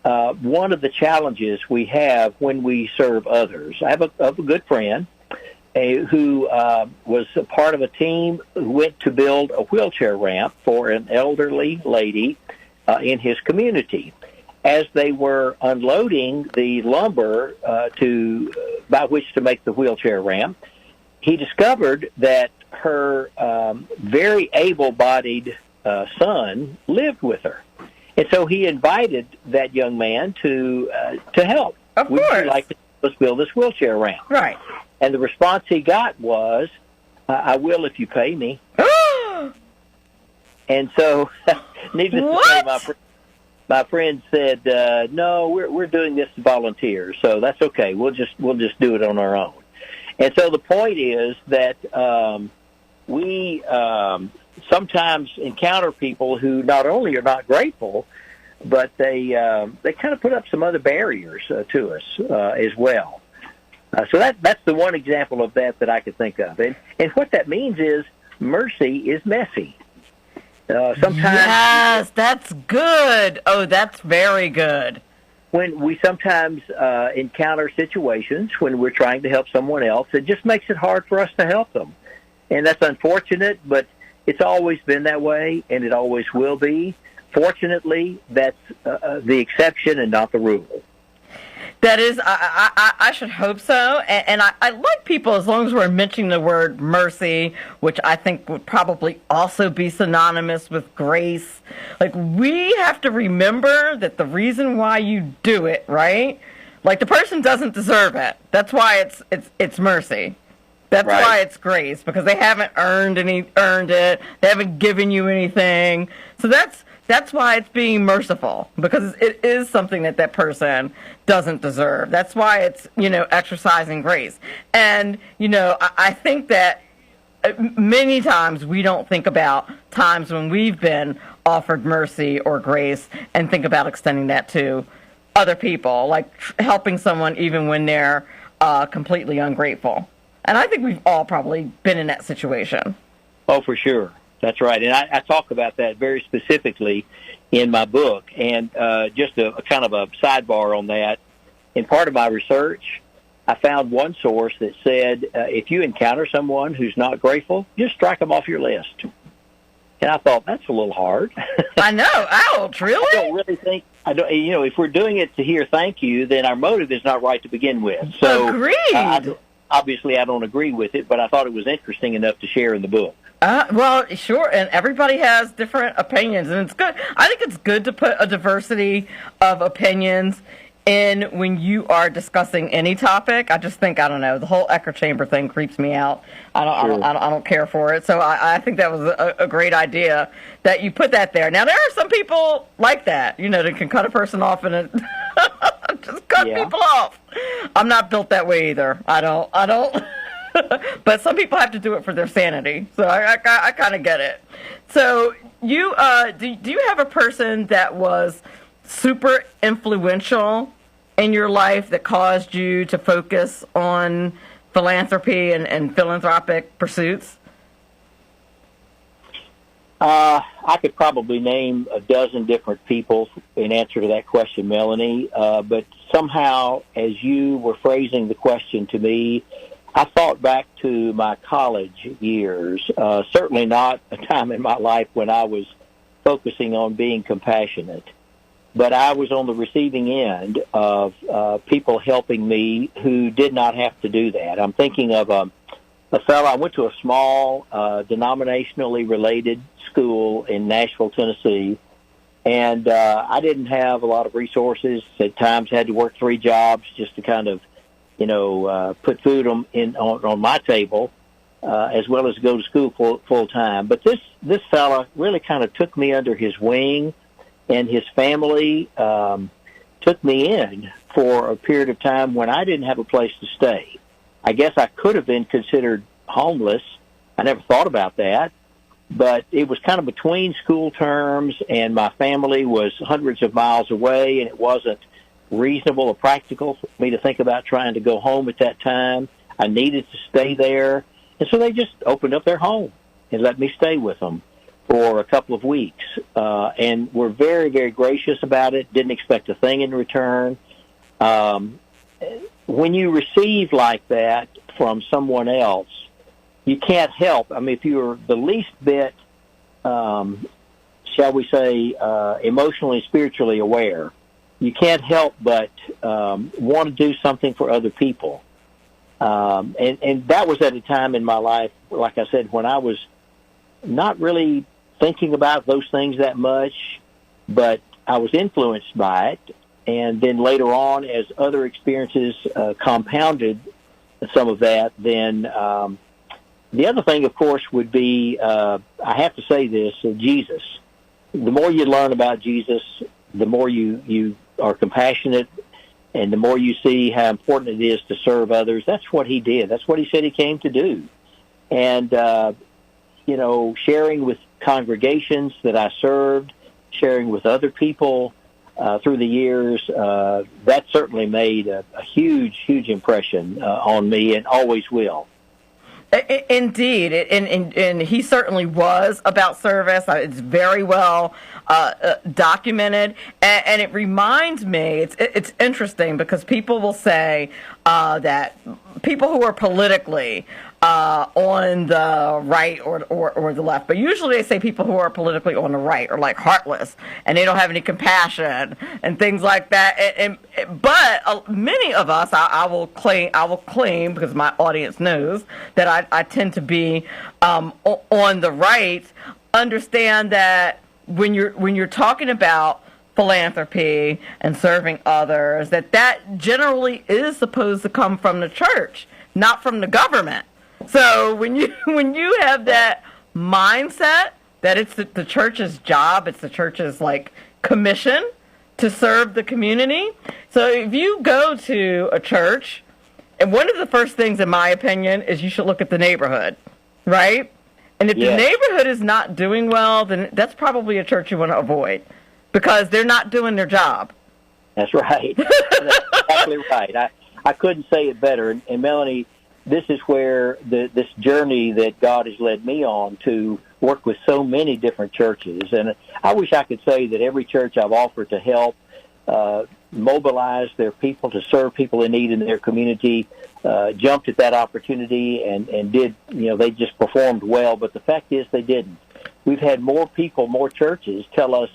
[SPEAKER 4] one of the challenges we have when we serve others. I have a good friend who was a part of a team who went to build a wheelchair ramp for an elderly lady in his community. As they were unloading the lumber by which to make the wheelchair ramp, he discovered that her very able-bodied son lived with her. And so he invited that young man to help.
[SPEAKER 2] Of
[SPEAKER 4] Would
[SPEAKER 2] course.
[SPEAKER 4] you like to help us build this wheelchair ramp?
[SPEAKER 2] Right.
[SPEAKER 4] And the response he got was, I will if you pay me. And so, needless to say, my friend said, no, we're doing this to volunteers, so that's okay. We'll just do it on our own. And so the point is that we sometimes encounter people who not only are not grateful, but they kind of put up some other barriers to us as well. So that's the one example of that I could think of. And what that means is mercy is messy. Sometimes,
[SPEAKER 2] yes, that's good. Oh, that's very good.
[SPEAKER 4] When we sometimes encounter situations when we're trying to help someone else, it just makes it hard for us to help them. And that's unfortunate, but it's always been that way, and it always will be. Fortunately, that's the exception and not the rule.
[SPEAKER 2] That is, I should hope so. And I like people, as long as we're mentioning the word mercy, which I think would probably also be synonymous with grace. Like, we have to remember that the reason why you do it, right? Like, the person doesn't deserve it. That's why it's mercy. That's
[SPEAKER 4] right.
[SPEAKER 2] Why it's grace, because they haven't earned it. They haven't given you anything. So that's why it's being merciful, because it is something that person doesn't deserve. That's why it's, exercising grace. And, I think that many times we don't think about times when we've been offered mercy or grace and think about extending that to other people, like helping someone even when they're completely ungrateful. And I think we've all probably been in that situation.
[SPEAKER 4] Oh, for sure. That's right. And I talk about that very specifically in my book. And just a kind of a sidebar on that, in part of my research, I found one source that said, if you encounter someone who's not grateful, just strike them off your list. And I thought, that's a little hard.
[SPEAKER 2] I know. Ouch, really?
[SPEAKER 4] I don't really think, if we're doing it to hear thank you, then our motive is not right to begin with. So,
[SPEAKER 2] agreed.
[SPEAKER 4] Obviously, I don't agree with it, but I thought it was interesting enough to share in the book.
[SPEAKER 2] Well, sure, and everybody has different opinions, and it's good. I think it's good to put a diversity of opinions in when you are discussing any topic. I just think, I don't know, the whole echo chamber thing creeps me out. I don't care for it. So I think that was a great idea that you put that there. Now, there are some people like that, that can cut a person off and just cut people off. I'm not built that way either. I don't. But some people have to do it for their sanity, so I kind of get it. So you do you have a person that was super influential in your life that caused you to focus on philanthropy and philanthropic pursuits?
[SPEAKER 4] I could probably name a dozen different people in answer to that question, Melanie, but somehow as you were phrasing the question to me, I thought back to my college years, certainly not a time in my life when I was focusing on being compassionate, but I was on the receiving end of people helping me who did not have to do that. I'm thinking of a fellow. I went to a small, denominationally related school in Nashville, Tennessee, and I didn't have a lot of resources. At times had to work 3 jobs just to kind of put food on my table, as well as go to school full time. But this fella really kind of took me under his wing, and his family took me in for a period of time when I didn't have a place to stay. I guess I could have been considered homeless. I never thought about that, but it was kind of between school terms, and my family was hundreds of miles away, and it wasn't reasonable or practical for me to think about trying to go home at that time. I needed to stay there, and so they just opened up their home and let me stay with them for a couple of weeks, and were very, very gracious about it, didn't expect a thing in return. When you receive like that from someone else, you can't help. I mean, if you're the least bit, shall we say, emotionally and spiritually aware, you can't help but want to do something for other people. And that was at a time in my life, like I said, when I was not really thinking about those things that much, but I was influenced by it. And then later on, as other experiences compounded some of that, then the other thing, of course, would be, I have to say this, Jesus. The more you learn about Jesus, the more you are compassionate, and the more you see how important it is to serve others. That's what he did. That's what he said he came to do. And, sharing with congregations that I served, sharing with other people through the years, that certainly made a huge, huge impression on me, and always will.
[SPEAKER 2] Indeed, and he certainly was about service. It's very well documented, and it reminds me. It's interesting because people will say that people who are politically on the right or the left, but usually they say people who are politically on the right are like heartless and they don't have any compassion and things like that. But many of us, I will claim because my audience knows that I tend to be on the right. Understand that when you're talking about philanthropy and serving others, that generally is supposed to come from the church, not from the government. So when you have that mindset that it's the church's job, it's the church's commission to serve the community. So if you go to a church, and one of the first things, in my opinion, is you should look at the neighborhood, right? And if the neighborhood is not doing well, then that's probably a church you want to avoid because they're not doing their job.
[SPEAKER 4] That's right. That's exactly right. I couldn't say it better. And Melanie, this is where this journey that God has led me on to work with so many different churches. And I wish I could say that every church I've offered to help mobilize their people to serve people in need in their community jumped at that opportunity and did, they just performed well. But the fact is they didn't. We've had more people, more churches tell us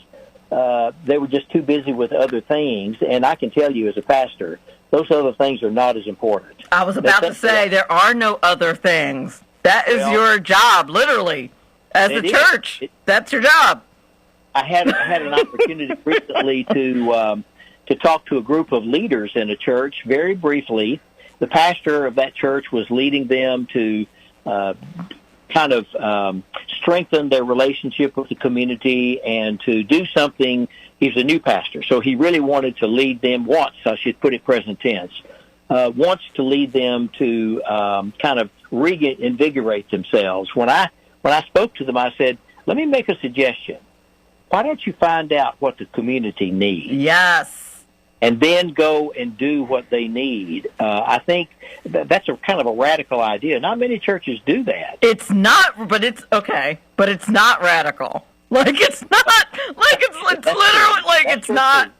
[SPEAKER 4] they were just too busy with other things. And I can tell you as a pastor, those other things are not as important.
[SPEAKER 2] I was about to say there are no other things. That is your job, literally, as a church. That's your job.
[SPEAKER 4] I had an opportunity recently to talk to a group of leaders in a church very briefly. The pastor of that church was leading them to kind of strengthen their relationship with the community and to do something. He's a new pastor, so he really wanted to lead them I should put it present tense, wants to lead them to kind of reinvigorate themselves. When I spoke to them, I said, let me make a suggestion. Why don't you find out what the community needs?
[SPEAKER 2] Yes.
[SPEAKER 4] And then go and do what they need. I think that's a kind of a radical idea. Not many churches do that.
[SPEAKER 2] It's not, but it's okay. But it's not radical. It's literally it's not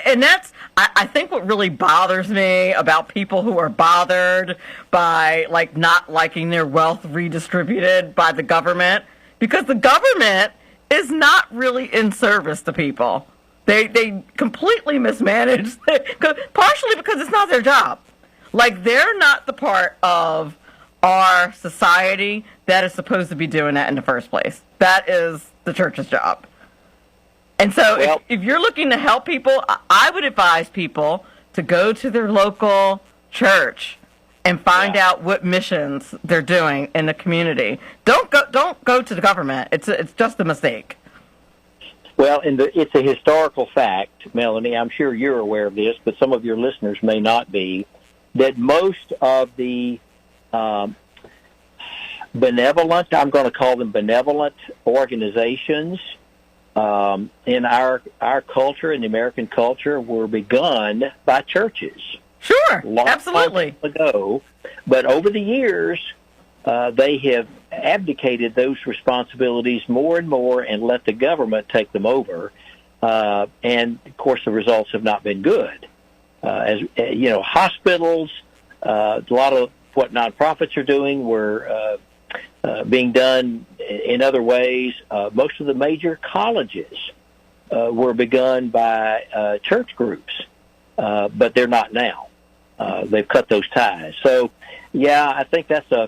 [SPEAKER 2] and that's I think what really bothers me about people who are bothered by not liking their wealth redistributed by the government, because the government is not really in service to people. They completely mismanage, partially because it's not their job. They're not the part of our society that is supposed to be doing that in the first place. That is the church's job. And so if you're looking to help people, I would advise people to go to their local church and find out what missions they're doing in the community. Don't go to the government. It's just a mistake.
[SPEAKER 4] Well, it's a historical fact, Melanie. I'm sure you're aware of this, but some of your listeners may not be, that most of the benevolent, I'm going to call them benevolent organizations in our culture, in the American culture, were begun by churches.
[SPEAKER 2] Sure, absolutely.
[SPEAKER 4] Long time ago, but over the years, they have abdicated those responsibilities more and more and let the government take them over. And, of course, the results have not been good. As you know, hospitals, a lot of what nonprofits are doing were being done in other ways. Most of the major colleges were begun by church groups, but they're not now. They've cut those ties. So, yeah, I think that's a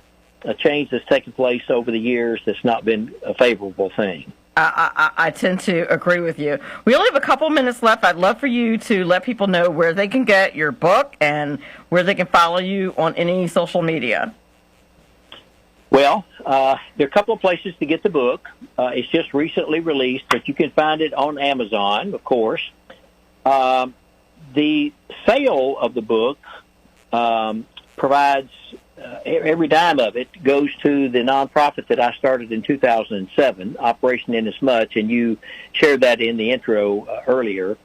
[SPEAKER 4] change that's taken place over the years that's not been a favorable thing.
[SPEAKER 2] I tend to agree with you. We only have a couple minutes left. I'd love for you to let people know where they can get your book and where they can follow you on any social media.
[SPEAKER 4] Well, there are a couple of places to get the book. It's just recently released, but you can find it on Amazon, of course. The sale of the book provides every dime of it goes to the nonprofit that I started in 2007, Operation Inasmuch, and you shared that in the intro earlier.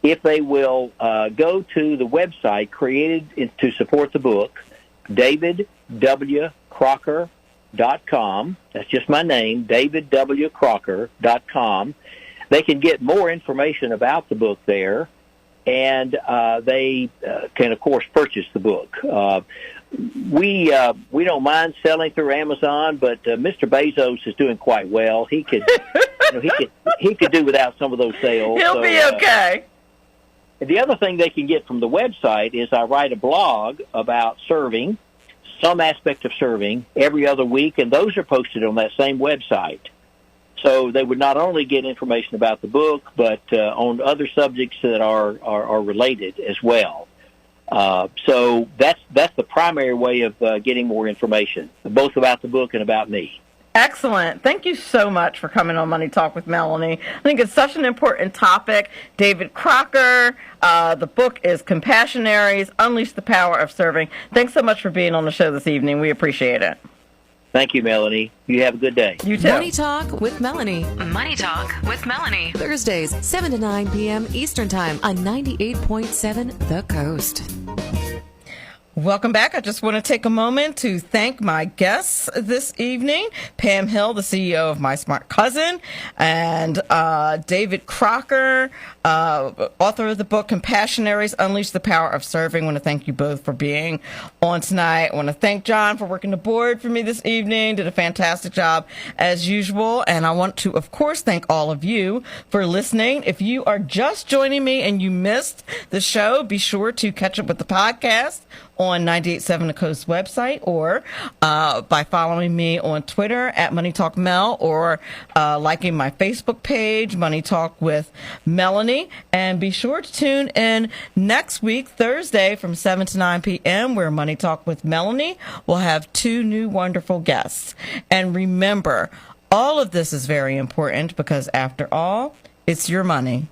[SPEAKER 4] If they will go to the website created to support the book, davidwcrocker.com, that's just my name, davidwcrocker.com, they can get more information about the book there, and they can, of course, purchase the book. We don't mind selling through Amazon, but Mr. Bezos is doing quite well. He could, he could do without some of those sales.
[SPEAKER 2] He'll be okay.
[SPEAKER 4] The other thing they can get from the website is I write a blog about serving, some aspect of serving, every other week, and those are posted on that same website. So they would not only get information about the book, but on other subjects that are related as well. So that's the primary way of getting more information, both about the book and about me.
[SPEAKER 2] Excellent. Thank you so much for coming on Money Talk with Melanie. I think it's such an important topic. David Crocker, the book is Compassionaries, Unleash the Power of Serving. Thanks so much for being on the show this evening. We appreciate it.
[SPEAKER 4] Thank you, Melanie. You have a good day.
[SPEAKER 2] You too.
[SPEAKER 1] Money Talk with Melanie. Money Talk with Melanie. Thursdays, 7 to 9 p.m. Eastern Time on 98.7 The Coast.
[SPEAKER 2] Welcome back. I just want to take a moment to thank my guests this evening, Pam Hill, the CEO of My Smart Cousin, and David Crocker, author of the book Compassionaries, Unleash the Power of Serving. I want to thank you both for being on tonight. I want to thank John for working the board for me this evening. Did a fantastic job as usual. And I want to, of course, thank all of you for listening. If you are just joining me and you missed the show, be sure to catch up with the podcast on 98.7 The Coast website, or by following me on Twitter at Money Talk Mel, or liking my Facebook page, Money Talk with Melanie. And be sure to tune in next week, Thursday, from 7 to 9 p.m., where Money Talk with Melanie will have 2 new wonderful guests. And remember, all of this is very important because, after all, it's your money.